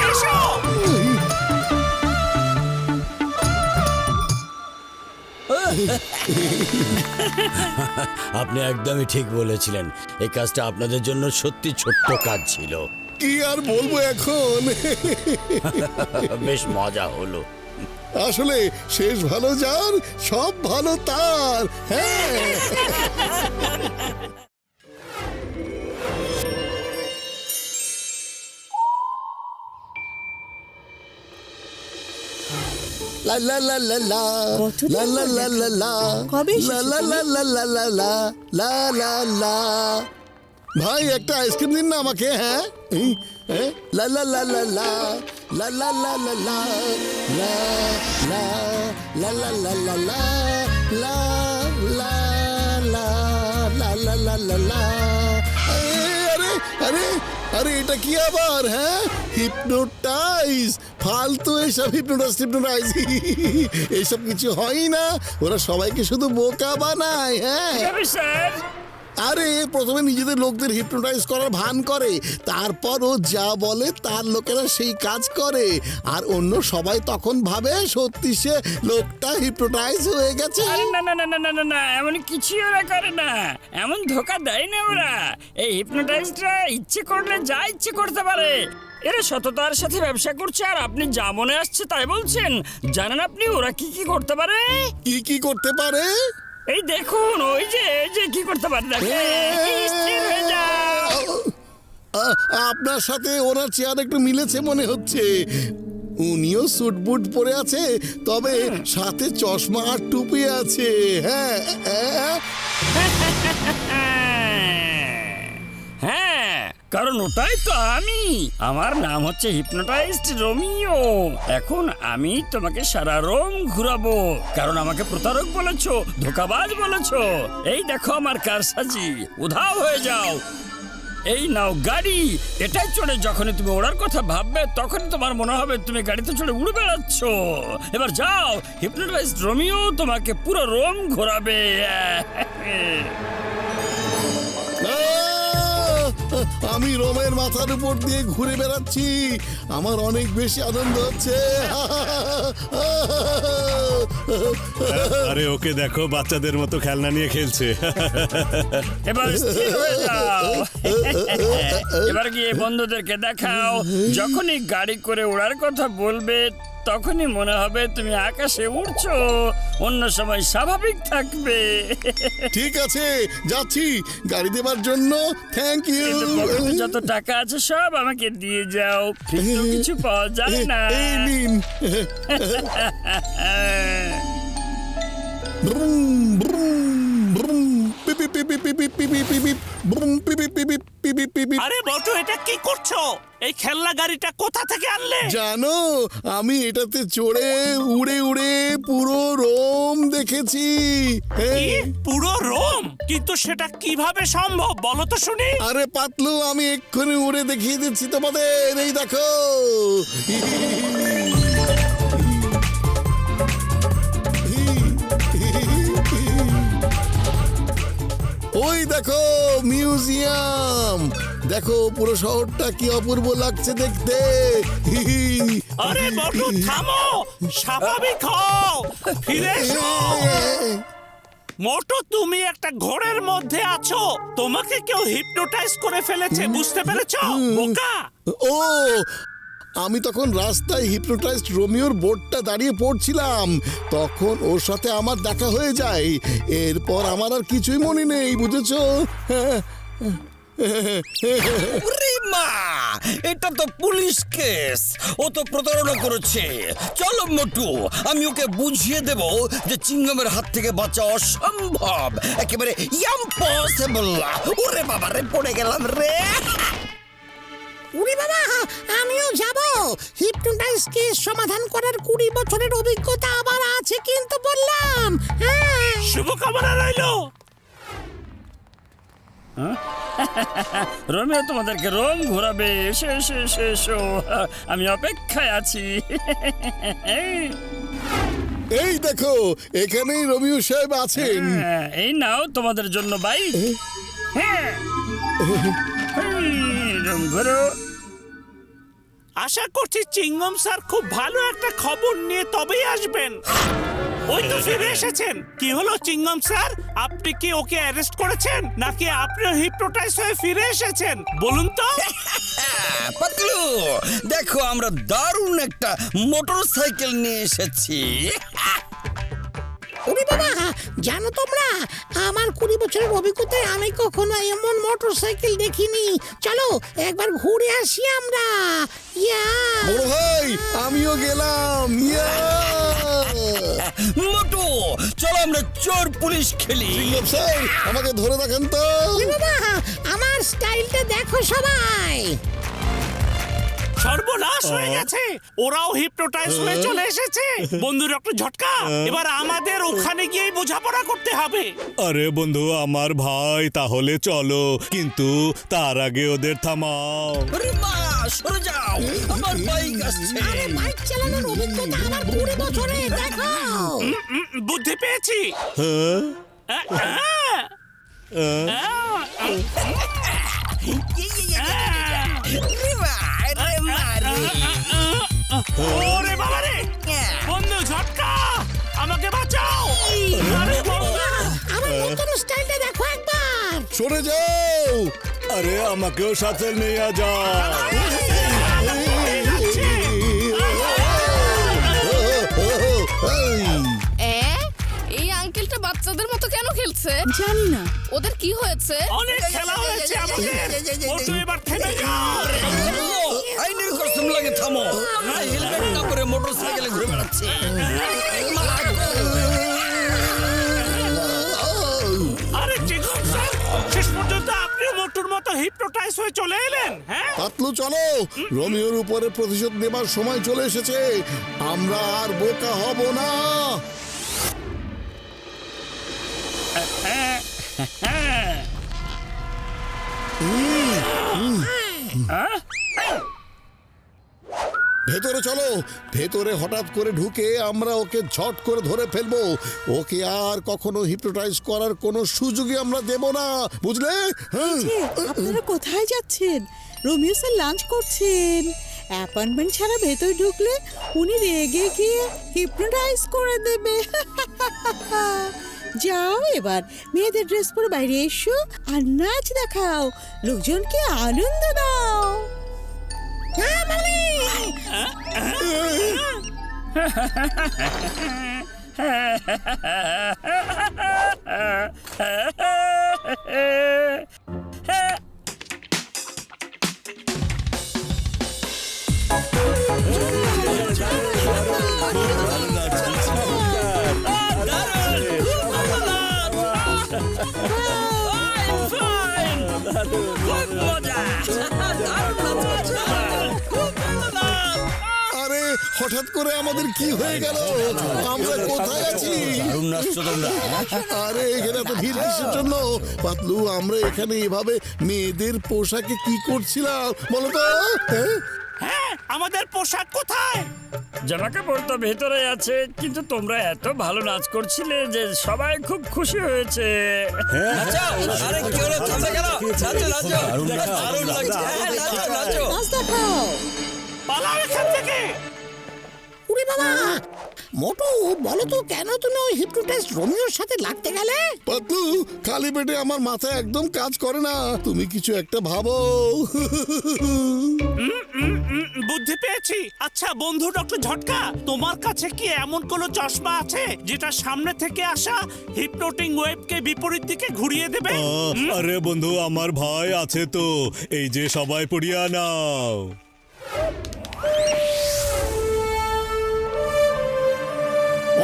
এসো। আপনি একদমই ঠিক বলেছিলেন। এই কাজটা আপনাদের জন্য সত্যি ছোট্ট কাজ ছিল। কি আর বলবো এখন। বেশ মজা হলো। আসলে শেষ ভালো যার, সব ভালো তার। হ্যাঁ, লা লা লা লা লা কতদিন লা লা পর লা লা লা কবে লা এসেছো লা তুমি? লা লা লা লা লা লা লা। ভাই, একটা আইসক্রিম দিন না আমাকে। হ্যাঁ, লা লা লা লা লা লা লা লা লা লা লা লা লা লা লা লা লা লা লা লা লা লা লা লা লা। আরে আরে আরে এটা কি আবার? হ্যাঁ, হিপনোটাইজ। ফালতু এসব হিপনোটাইজ এইসব কিছু হয় না। ওরা সবাইকে শুধু বোকা বানায়। হ্যাঁ, স্যার আরে প্রথমে নিজেদের লোকদের হিপনোটাইজ করার ভান করে, তারপর ও যা বলে তার লোকেরা সেই কাজ করে, আর অন্য সবাই তখন ভাবে সত্যি সে লোকটা হিপনোটাইজ হয়ে গেছে। আরে না না না না না না না, এমন কিছু ওরা করে না, এমন ধোকা দেয় না ওরা। এই হিপনোটাইজটা ইচ্ছে করলে যা ইচ্ছে করতে পারে। এরা সততার সাথে ব্যবসা করছে, আর আপনি যা মনে আসছে তাই বলছেন। জানেন আপনি ওরা কি কি করতে পারে? কি কি করতে পারে? এই দেখুন, ওই যে কি করতে পারে দেখেন। স্থির হয়ে যাও। আপনার সাথে ওনার চেয়ার একটু মিলেছে মনে হচ্ছে। উনিও স্যুট বুট পরে আছে, তবে সাথে চশমা আর টুপি আছে। হ্যাঁ হ্যাঁ, কারণ ওটাই তো আমি। আমার নাম হচ্ছে হিপনোটাইজড রোমিও। এখন আমি তোমাকে সারা রোম ঘুরাবো, কারণ আমাকে প্রতারক বলেছো, ধোকাবাজ বলেছো। এই দেখো আমার কারসাজি, উধাও হয়ে যাও। এই নাও গাড়ি, এটাই চড়ে যখনই তুমি ওড়ার কথা ভাববে তখনই তোমার মনে হবে তুমি গাড়িতে চড়ে উড়ে বেড়াচ্ছ। এবার যাও, হিপনোটাইজড রোমিও তোমাকে পুরো রোম ঘোরাবে। আমি রোমের মাথার উপর দিয়ে ঘুরে বেড়াচ্ছি, আমার অনেক বেশি আনন্দ হচ্ছে। আরে ওকে দেখো, বাচ্চাদের মতো খেলনা নিয়ে খেলছে। এবার স্থির হয়ে যাও। এবার গিয়ে বন্ধুদেরকে দেখাও, যখনই গাড়ি করে ওড়ার কথা বলবে তখনই মনে হবে তুমি আকাশে উড়ছো, অন্য সময় স্বাভাবিক থাকবে। ঠিক আছে, যাচ্ছি। গাড়ি দেবার জন্য থ্যাংক ইউ। কিন্তু পকেটে যত টাকা আছে সব আমাকে দিয়ে যাও, ফিরতেও কিছু পাওয়া যায় না। এই নিন। ব্রুম, ব্রুম, ব্রুম, পিপ, পিপ, পিপ, পিপ, পিপ, পিপ, পিপ, পিপ, ব্রুম, পিপ, পিপ, পিপ, পিপ, পিপ, পিপ, পিপ। আরে বটু, এটা কি করছো? এই খেলনা গাড়িটা কোথা থেকে আনলে? জানো, আমি এটাতে চড়ে উড়ে উড়ে পুরো রোম দেখেছি। কি? পুরো রোম? কিন্তু সেটা কিভাবে সম্ভব বলো তো শুনি। আরে পাতলু, আমি এক্ষুনি উড়ে দেখিয়ে দিচ্ছি তোমাদের। এই দেখো, ওই দেখো মিউজিয়াম। দেখো পুরো শহরটা কি অপূর্ব লাগছে দেখতে। আরে বটু, থামো, স্বাভাবিক হও, ফিরে এসো। মোটু, তুমি একটা ঘোরের মধ্যে আছো, তোমাকে কেউ হিপনোটাইজ করে ফেলেছে, বুঝতে পেরেছো বোকা? ও, আমি তখন রাস্তায় হিপনোটাইজড রোমিওর বোর্ডটা দাঁড়িয়ে পড়ছিলাম, তখন ওর সাথে আমার দেখা হয়ে যায়। এরপর আমার আর কিছুই মনে নেই, বুঝেছো? ওরে মা, এটা তো পুলিশ কেস। ও তো প্রতারণা করেছে। চলো মোটু, আমি ওকে বুঝিয়ে দেব যে চিংগমের হাত থেকে বাঁচা অসম্ভব, একেবারে ইম্পসিবল। ওরে বাবা রে, পড়ে গেলাম রে। উড়ি বাবা, আমিও যাব। হিপনোটাইজ কেস সমাধান করার 20 বছরের অভিজ্ঞতা আমার আছে কিন্তু বললাম। হ্যাঁ, শুভকামনা রইলো। রোমিও তোমাদেরকে রোম ঘোরাবে। এসো এসো এসো এসো, আমি অপেক্ষায় আছি। এই দেখো, এখানেই রোমিও সাহেব আছেন। হ্যাঁ, এই নাও তোমাদের জন্য বাইক। হ্যাঁ, রোম ঘোরো। আশা করছি চিংগম স্যার খুব ভালো একটা খবর নিয়ে তবেই আসবেন। ওই তো ফিরে এসেছেন। কি হলো চিংগম স্যার, আপনি কি ওকে অ্যারেস্ট করেছেন নাকি আপনিও হিপনোটাইজ হয়ে ফিরে এসেছেন বলুন তো? পাতলু, দেখো আমরা দারুণ একটা মোটরসাইকেল নিয়ে এসেছি। উড়ি বাবা, জানো তোমরা, আমার 20 বছরের অভিজ্ঞতায় আমি কখনো এমন মোটরসাইকেল দেখিনি। চলো একবার ঘুরে আসি আমরা। ইয়া, বড় ভাই, আমিও গেলাম। ইয়া! মোটু, চলো আমরা চোর পুলিশ খেলি। চিংগম স্যার, আমাকে ধরে দেখেন তো। উড়ি বাবা, আমার স্টাইলটা দেখো সবাই। সর্বনাশ হয়ে গেছে, ওরাও হিপনোটাইজ হয়ে চলে এসেছে। বন্ধু ডক্টর ঝটকা, এবার আমাদের ওখানে গিয়ে বোঝাপড়া করতে হবে। আরে বন্ধু আমার ভাই, তাহলে চলো, কিন্তু তার আগে ওদের থামাও। আরে মা, সরে যাও, আমার বাইক আসছে। আরে বাইক চালানোর অভিজ্ঞতা আমার 20 বছরে, দেখো। বুদ্ধি পেয়েছি। হ্যাঁ? ওরে বাবা রে, বন্ধু ঝটকা, আমাকে বাঁচাও। আরে বন্ধু, আমার নতুন স্টাইলটা দেখো একবার। সরে যাও। আরে আমাকেও সাথে নিয়ে যাও। এই আঙ্কেলটা বাচ্চাদের মতো কেন খেলছে? জানি না। ওদের কি হয়েছে? অনেক খেলা হয়েছে আমাদের, মোটু এবার থেমে যাও। আইনের কসম লাগে, থামো। আমরা হেলমেট না পরে মোটরসাইকেলে ঘুরে বেড়াচ্ছি। আরে চিকন স্যার, শেষ পর্যন্ত আপনিও মোটুর মতো হিপনোটাইজ হয়ে চলে এলেন। হ্যাঁ, পাতলু চলো, রোমিওর উপরে প্রতিশোধ নেবার সময় চলে এসেছে। আমরা আর বোকা হব না। ভেতরে চলো, ভেতরে হঠাৎ করে ঢুকে আমরা ওকে ঝট করে ধরে ফেলবো। ওকে আর কখনো হিপনোটাইজ করার কোনো সুযোগই আমরা দেব না, বুঝলে? হ্যাঁ। যে, আপনারা কোথায় যাচ্ছেন? রোমিও স্যার লাঞ্চ করছেন। অ্যাপয়েন্টমেন্ট ছাড়া ভেতর ঢুকলে উনি রেগে গিয়ে হিপনোটাইজ করে দেবে। যাও এবার মেয়েদের ড্রেস পরে বাইরে এসো আর নাচ দেখাও, লোকজনকে আনন্দ দাও। হ্যাঁ মালি, আরে হঠাৎ করে আমাদের কি হয়ে গেল? আমরা কোথায় আছি? দারুণ নাচছো তোমরা। আরে এখানে তো ভিড় কিসের জন্য? পাতলু, আমরা এখানে এভাবে মেয়েদের পোশাকে কি করছিলাম বলো তো? হ্যাঁ? হ্যাঁ, আমাদের পোশাক কোথায়? জামা কাপড় তো ভেতরে আছে, কিন্তু তোমরা এত ভালো নাচ করছিলে যে সবাই খুব খুশি হয়েছে। নাচো। আরে কি হলো, থামবে কেন? নাচো, নাচো। দারুণ লাগছে। হ্যাঁ, নাচো, নাচো। নাচ দেখাও। পালাও এখান থেকে। উরে বাবা, মোটু বলো তো, কেন তুমি ওই হিপনোটাইজ রোমিওর সাথে লাগতে গেলে? পাতলু, খালি পেটে আমার মাথা একদম কাজ করে না। তুমি কিছু একটা ভাবো। বুদ্ধি পেয়েছি। আচ্ছা বন্ধু ডক্টর ঝটকা, তোমার কাছে কি এমন কোন চশমা আছে যেটা সামনে থেকে আসা হিপনোটিং ওয়েভকে বিপরীত দিকে ঘুরিয়ে দেবে? আরে বন্ধু আমার ভাই আছে তো, এই যে সবাই পড়িয়া নাও।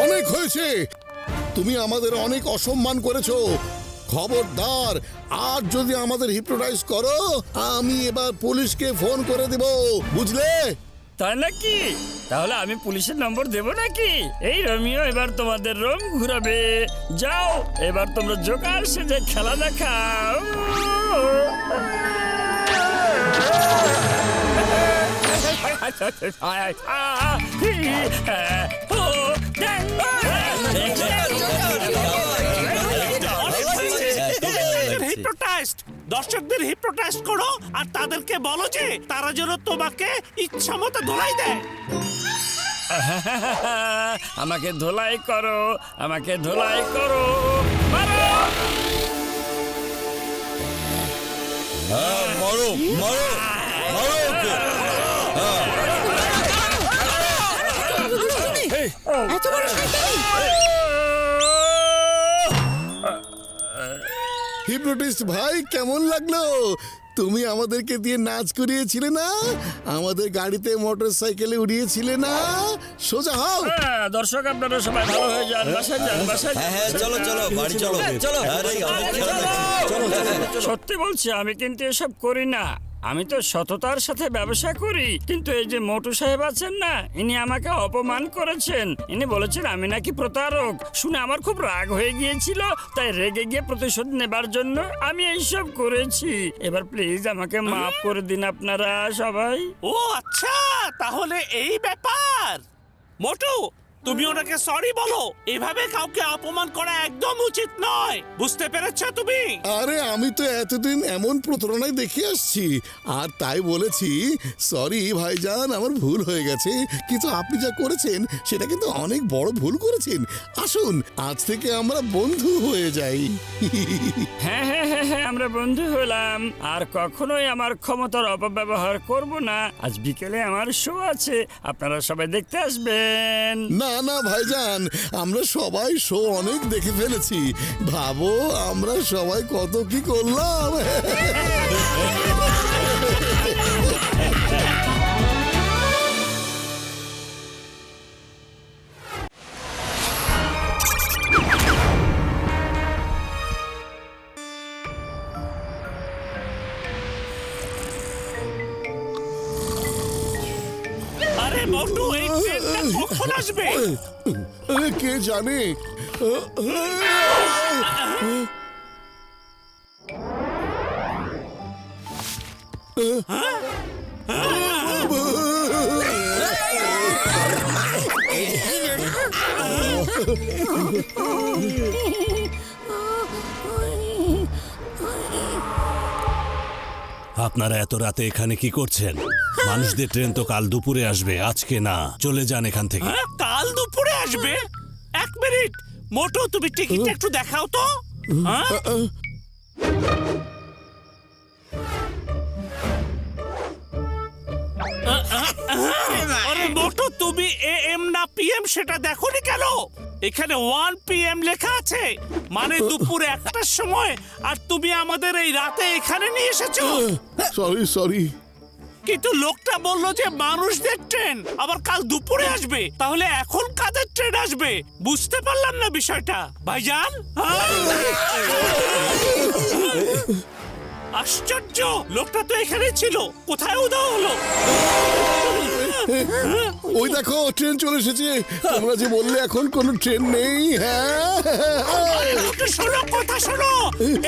অনেক হয়েছে, তুমি আমাদের অনেক অসম্মান করেছো। খবরদার, আর যদি আমাদের হিপনোটাইজ করো, আমি এবার পুলিশকে ফোন করে দেব, বুঝলে? তাই নাকি? তাহলে আমি পুলিশের নম্বর দেব নাকি? এই রোমিও এবার তোমাদের রোম ঘুরাবে। যাও, এবার তোমরা জোকার সেজে খেলা দেখাও। হিপনোটাইজড, দর্শকদের হিপনোটাইজ করো আর তাদেরকে বলো যে তারা যেন তোমাকে ইচ্ছা মতো ধোলাই দেয়। আমাকে ধোলাই করো, আমাকে ধোলাই করো। মারো! হ্যাঁ, মারো, মারো, মারো ওকে। এত বড় শয়তানি! হিপনোটিস্ট ভাই, কেমন লাগলো? তুমি আমাদেরকে দিয়ে নাচ করিয়েছিলে না? আমাদের গাড়িতে মোটর সাইকেলে উড়িয়েছিলে না? সোজা হও। হ্যাঁ, দর্শক আপনারা সবাই ভালো হয়ে যান, বাসায় যান, বাসায় যান। হ্যাঁ, হ্যাঁ, চলো, চলো, বাড়ি চলো। চলো। আরে, আমাদের খেলা দেখো। চলো, চলো। সত্যি বলছি, আমি কিন্তু এসব করি না। আমি তো সততার সাথে ব্যবসা করি, কিন্তু এই যে মোটু সাহেব আছেন না, ইনি আমাকে অপমান করেছেন। ইনি বলেছেন আমি নাকি প্রতারক। শুনে আমার খুব রাগ হয়ে গিয়েছিল, তাই রেগে গিয়ে প্রতিশোধ নেবার জন্য আমি এইসব করেছি। এবার প্লিজ আমাকে মাফ করে দিন আপনারা সবাই। ও আচ্ছা, তাহলে এই ব্যাপার। মোটু, তুমি ওনাকে সরি বলো। এভাবে কাউকে অপমান করা একদম উচিত নয়, বুঝতে পেরেছো তুমি? আরে আমি তো এতদিন এমন প্রতারণায় দেখে আসছি, আর তাই বলেছি সরি ভাইজান, আমার ভুল হয়ে গেছে। কিন্তু আপনি যা করেছেন সেটা কিন্তু অনেক বড় ভুল করেছেন। আসুন আজ থেকে আমরা বন্ধু হয়ে যাই। হ্যাঁ হ্যাঁ হ্যাঁ হ্যাঁ, আমরা বন্ধু হলাম। আর কখনোই আমার ক্ষমতার অপব্যবহার করব না। আজ বিকেলে আমার শো আছে, আপনারা সবাই দেখতে আসবেন। না না ভাইজান, আমরা সবাই শো অনেক দেখে ফেলেছি। ভাবো আমরা সবাই কত কি করলাম। আরে মোটু, এই ট্রেনটা কখন আসবে? কে জানে। আপনারা এত রাতে এখানে কি করছেন? মানুষদের ট্রেন তো কাল দুপুরে আসবে, আজকে না। চলে যান এখান থেকে। হ্যাঁ, কাল দুপুরে আসবে? এক মিনিট মোটু, তুমি টিকিটটা একটু দেখাও তো। হ্যাঁ? আরে মোটু, তুমি AM না PM সেটা দেখোনি কেন? এখানে 1 PM লেখা আছে, মানে দুপুরে 1টার সময়, আর তুমি আমাদের এই রাতে এখানে নিয়ে এসেছো। Sorry sorry. কিন্তু লোকটা বললো যে মানুষদের ট্রেন আবার কাল দুপুরে আসবে, তাহলে এখন কাদের ট্রেন আসবে? বুঝতে পারলাম না বিষয়টা ভাইজান। আশ্চর্য, লোকটা তো এখানে ছিল, কোথায় উধাও হলো? ওই দেখো ট্রেন চলে এসেছে। তোমরা যে বললে এখন কোনো ট্রেন নেই। হ্যাঁ লোকটা শোনো, কথা শোনো,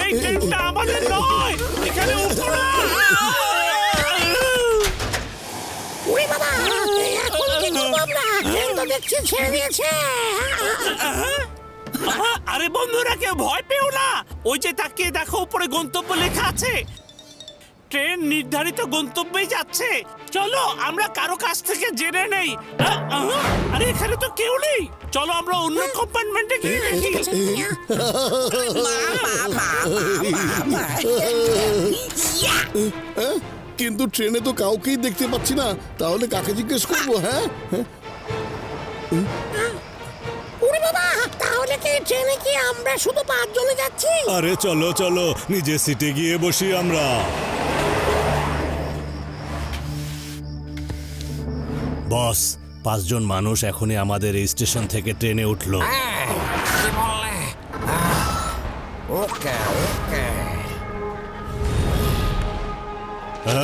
এই ট্রেনটা আমাদের নয়, এখানে উঠো না। ওরে বাবা, এখন কি করবো আমরা? ট্রেন তো দেখছি ছেড়ে দিয়েছে। আরে বন্ধুরা, কেউ ভয় পেও না। ওই যে তাকিয়ে দেখো, উপরে গন্তব্য লেখা আছে। ট্রেন নির্ধারিত গন্তব্যেই যাচ্ছে। চলো আমরা কারো কাছ থেকে জেনে নেই। আরে এখানে তো কেউ নেই, চলো আমরা অন্য কম্পার্টমেন্টে গিয়ে দেখি। কিন্তু ট্রেনে তো কাউকেই দেখতে পাচ্ছি না, তাহলে কাকে জিজ্ঞেস করবো? হ্যাঁ ওরে বাবা, তাহলে কি ট্রেনে কি আমরা শুধু 5 জনে যাচ্ছি? আরে চলো চলো, নিজের সিটে গিয়ে বসি আমরা। বস, 5 জন মানুষ এখনই আমাদের এই স্টেশন থেকে ট্রেনে উঠলো। কি বললে? ওকে ওকে।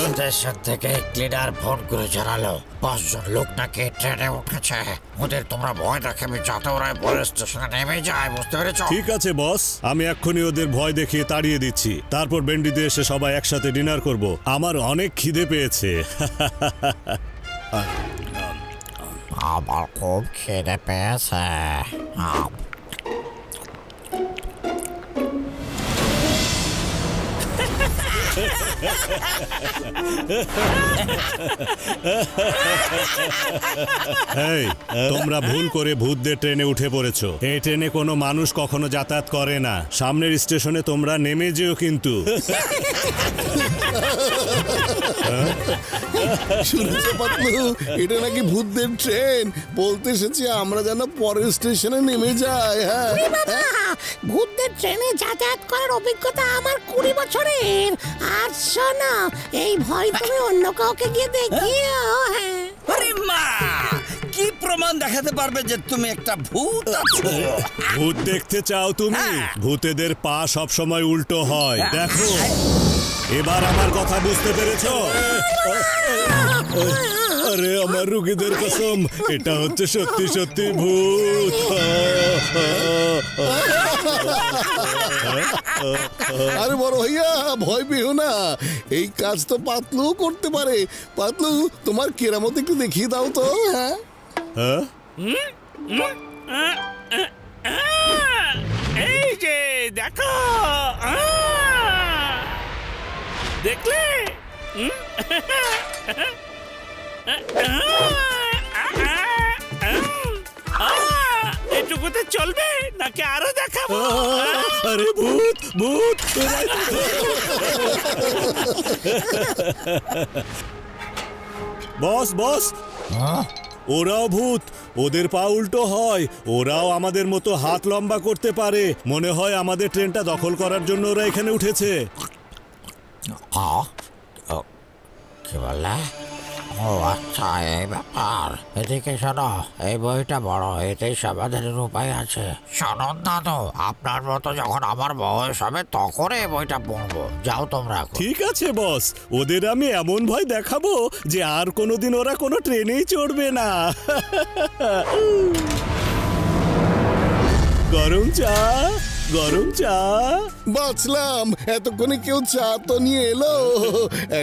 স্টেশন থেকে ক্লিনার ফোন করে জানালো 5 জন লোক নাকি ট্রেনে উঠেছে। ওদের তোমরা ভয় দেখাবে যাতে ওরা পরে স্টেশনে নেমে যায়, বুঝতে পেরেছো? ঠিক আছে বস, আমি এক্ষুনি ওদের ভয় দেখিয়ে তাড়িয়ে দিচ্ছি। তারপর বেন্ডিতে এসে সবাই একসাথে ডিনার করব। আমার অনেক খিদে পেয়েছে। আমার খুব খিদে পেয়েছে। এই, তোমরা ভুল করে ভূতদের ট্রেনে উঠে পড়েছো। এই ট্রেনে কোনো মানুষ কখনো যাতায়াত করে না। সামনের স্টেশনে তোমরা নেমে যেও কিন্তু। শুনেছো পাতলু, এটা নাকি ভূতদের ট্রেন। বলতে এসেছি আমরা যেন পরের স্টেশনে নেমে যাই। হ্যাঁ বাবা, ভূতদের ট্রেনে যাতায়াত করার অভিজ্ঞতা আমার 20 বছরের। আর শোনো, এই ভয় তুমি অন্য কাউকে গিয়ে দেখিও। হ্যাঁ, আরে মা, কি প্রমাণ দেখাতে পারবে যে তুমি একটা ভূত আছো? ভূত দেখতে চাও তুমি? ভূতেদের পা সব সময় উল্টো হয়, দেখো। এবার আমার কথা বুঝতে পেরেছো? আরে আমার রুগীদের কসম, এটা হচ্ছে সত্যি সত্যি ভূত। আরে বড় ভাইয়া, ভয় পেও না, এই কাজ তো পাতলু করতে পারে। পাতলু, তোমার কেরামত একটু দেখিয়ে দাও তো। হ্যাঁ, হ্যাঁ? এই যে দেখো, দেখলে? এটুকুতে চলবে নাকি আরো দেখাবো? আরে ভূত ভূত! বস বস, ওরাও ভূত, ওদের পা উল্টো হয়, ওরাও আমাদের মতো হাত লম্বা করতে পারে। মনে হয় আমাদের ট্রেনটা দখল করার জন্য ওরা এখানে উঠেছে। কি বললে? ও আচ্ছা, এই ব্যাপার। এদিকে শোনো, এই বইটা বড়, এতেই সমাধানের উপায় আছে। শোনুন দাদু, আপনার মতো যখন আমার বয়স হবে তখন এই বইটা পড়বো। যাও তোমরা এখন। ঠিক আছে বস, ওদের আমি এমন ভয় দেখাবো যে আর কোনোদিন ওরা কোনো ট্রেনেই চড়বে না। গরম চা, গরম চা। বাঁচলাম, এতক্ষণে কেউ চা তো নিয়ে এলো।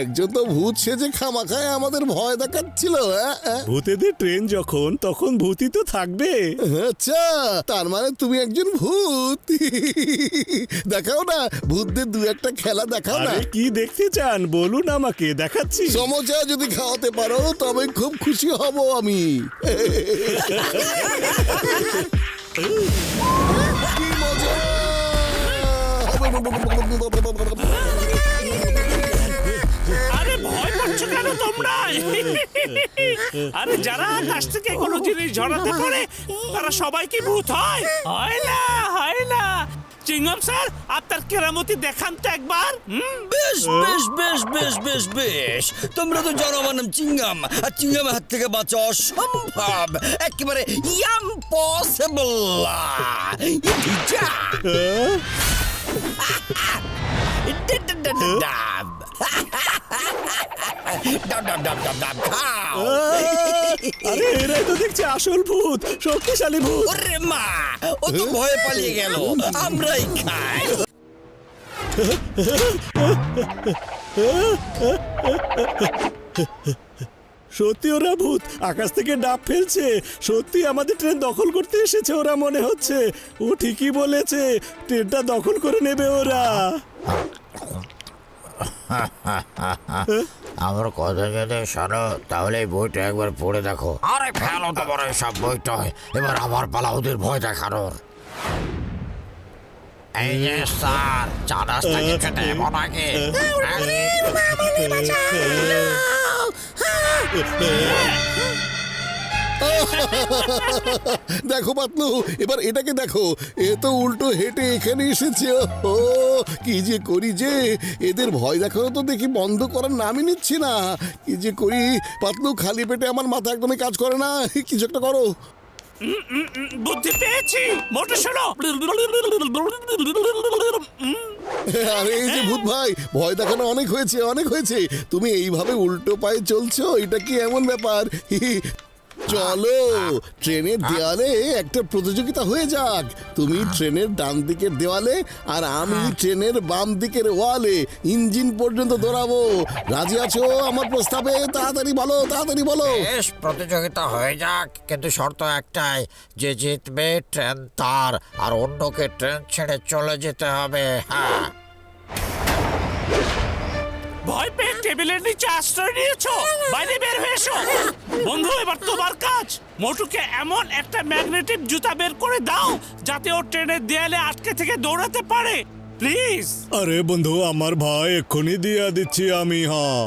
একজন তো ভূত সেজে খামাখায় আমাদের ভয় দেখাচ্ছিল। ভূতেদের ট্রেন যখন, তখন ভূতই তো থাকবে। আচ্ছা, তার মানে তুমি একজন ভূত। দেখাও না, ভূতদের দু একটা খেলা দেখাও না। আরে কি দেখতে চান বলুন, আমাকে দেখাচ্ছি। সমচা যদি খাওয়াতে পারো তবে খুব খুশি হব আমি। কি মজা! আরে ভয় পাচ্ছ কেন তোমরা? আরে যারা আকাশ থেকে কোনো জিনিস ঝরাতে পারে তারা সবাই কি ভূত হয়? হয় না, হয় না। চিংগাম স্যার, আপনার কেরামতি দেখান তো একবার। বেশ বেশ বেশ বেশ বেশ বেশ, তোমরা তো জানো আমার নাম চিঙ্গাম, আর চিঙ্গামের হাত থেকে বাঁচা অসম্ভব, একেবারে ইম্পসিবল। আরে এরাই তো দেখছি আসল ভূত, শক্তিশালী ভূত। ওরে মা, ও তো ভয়ে পালিয়ে গেল, আমরাই খাই। সত্যি ওরা ভূত, আকাশ থেকে ডাব ফেলছে। সত্যি আমাদের ট্রেন দখল করতে এসেছে ওরা, মনে হচ্ছে। ও ঠিকই বলেছে, ট্রেনটা দখল করে নেবে ওরা। আমার কথা যদি শোনো, তাহলে এই বইটা একবার পড়ে দেখো। আরে ফেলো তোমার সব বইটা, এবার আমার পালা ওদের ভয় দেখানোর। এই যে স্যার, চা নাস্তা কিছু দেবো নাকি? দেখো পাতলু, এবার এটাকে দেখো, এ তো উল্টো হেঁটে এখানে এসেছে। ও কি যে করি, যে এদের ভয় দেখানো তো দেখি বন্ধ করার নামই নিচ্ছি না। কি যে করি পাতলু, খালি পেটে আমার মাথা একদমই কাজ করে না। কিছু একটা করো। বুদ্ধি পেয়েছি, মোটে শোনো। আরে এই যে ভূত ভাই, ভয় দেখানো অনেক হয়েছে, অনেক হয়েছে। তুমি এইভাবে উল্টো পায়ে চলছো, এটা কি এমন ব্যাপার? চলো, ট্রেনের দেওয়ালে একটা প্রতিযোগিতা হয়ে যাক। তুমি ট্রেনের ডান দিকের দেওয়ালে আর আমি ট্রেনের বাম দিকের ওয়ালে ইঞ্জিন পর্যন্ত দৌড়াবো। রাজি আছো আমার প্রস্তাবে? তাড়াতাড়ি বলো, তাড়াতাড়ি বলো। বেশ, প্রতিযোগিতা হয়ে যাক, কিন্তু শর্ত একটাই, যে জিতবে ট্রেন তার, আর অন্যকে ট্রেন ছেড়ে চলে যেতে হবে। হ্যাঁ, ভয় পেয়ে টেবিলের নিচে আশ্রয় নিয়েছো, বাইরে বের হয়ে এসো। বন্ধু, এবার তোমার কাজ। মোটুকে এমন একটা ম্যাগনেটিক জুতা বের করে দাও যাতে ও ট্রেনের দেয়ালে আটকে থেকে দৌড়াতে পারে, প্লিজ। আরে বন্ধু, আমার ভয় এক্ষুনি দিয়ে দিচ্ছি আমি। হ্যাঁ,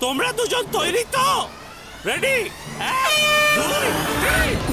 তোমরা দুজন তৈরি তো? রেডি? 1, 2, 3।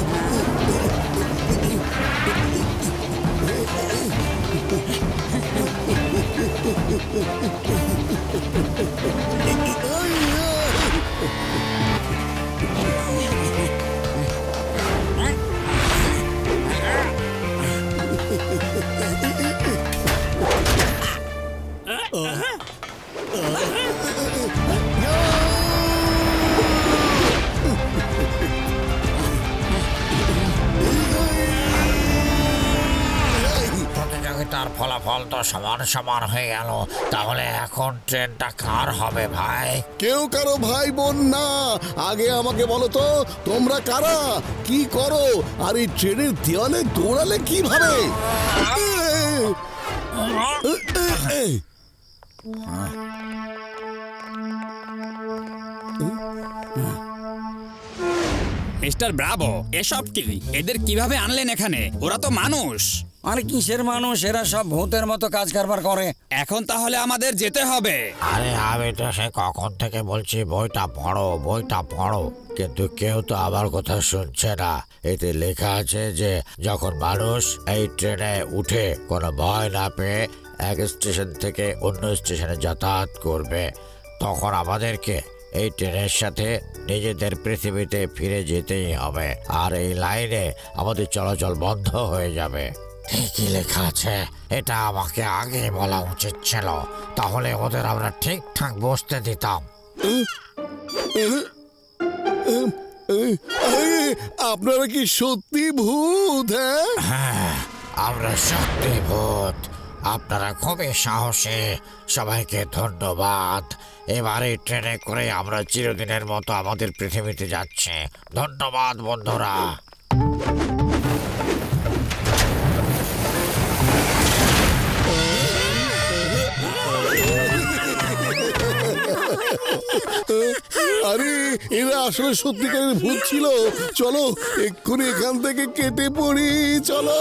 তো সমান সমান হয়ে গেল, তাহলে এখন ট্রেনটা কার হবে ভাই? কেউ কারো ভাই বোন না। আগে আমাকে বলো তো, তোমরা কারা, কি করো, আর এই ট্রেনের দেওয়ালে দৌড়ালে কিভাবে? মিস্টার ব্রাভো, এসব কি? এদের কিভাবে আনলেন এখানে? ওরা তো মানুষ। আর কিসের মানুষ, এরা সব ভূতের মতো কাজ কারবার করে। এখন তাহলে আমাদের যেতে হবে। আরে আমি তো সে কখন থেকে বলছি বইটা পড়ো, বইটা পড়ো, কিন্তু কেউ তো আমার কথা শুনছে না। এতে লেখা আছে যে যখন মানুষ এই ট্রেনে উঠে কোনো ভয় না পেয়ে এক স্টেশন থেকে অন্য স্টেশনে যাতায়াত করবে, তখন আমাদেরকে এই ট্রেনের সাথে নিজেদের পৃথিবীতে ফিরে যেতেই হবে, আর এই লাইনে আমাদের চলাচল বন্ধ হয়ে যাবে। ঠিকই লেখা আছে, এটা আমাকে আগে বলা উচিত ছিল, তাহলে ওদের আমরা ঠিকঠাক বসতে দিতাম। আপনারা কি সত্যি ভূত? হ্যাঁ, আমরা সত্যি ভূত। আপনারা খুবই সাহসী, সবাইকে ধন্যবাদ। এবারে ট্রেনে করে আমরা চিরদিনের মতো আমাদের পৃথিবীতে যাচ্ছি। ধন্যবাদ বন্ধুরা। আরে এরা আসলে সত্যিকারের ভূত ছিল। চলো এক্ষুনি এখান থেকে কেটে পড়ি, চলো।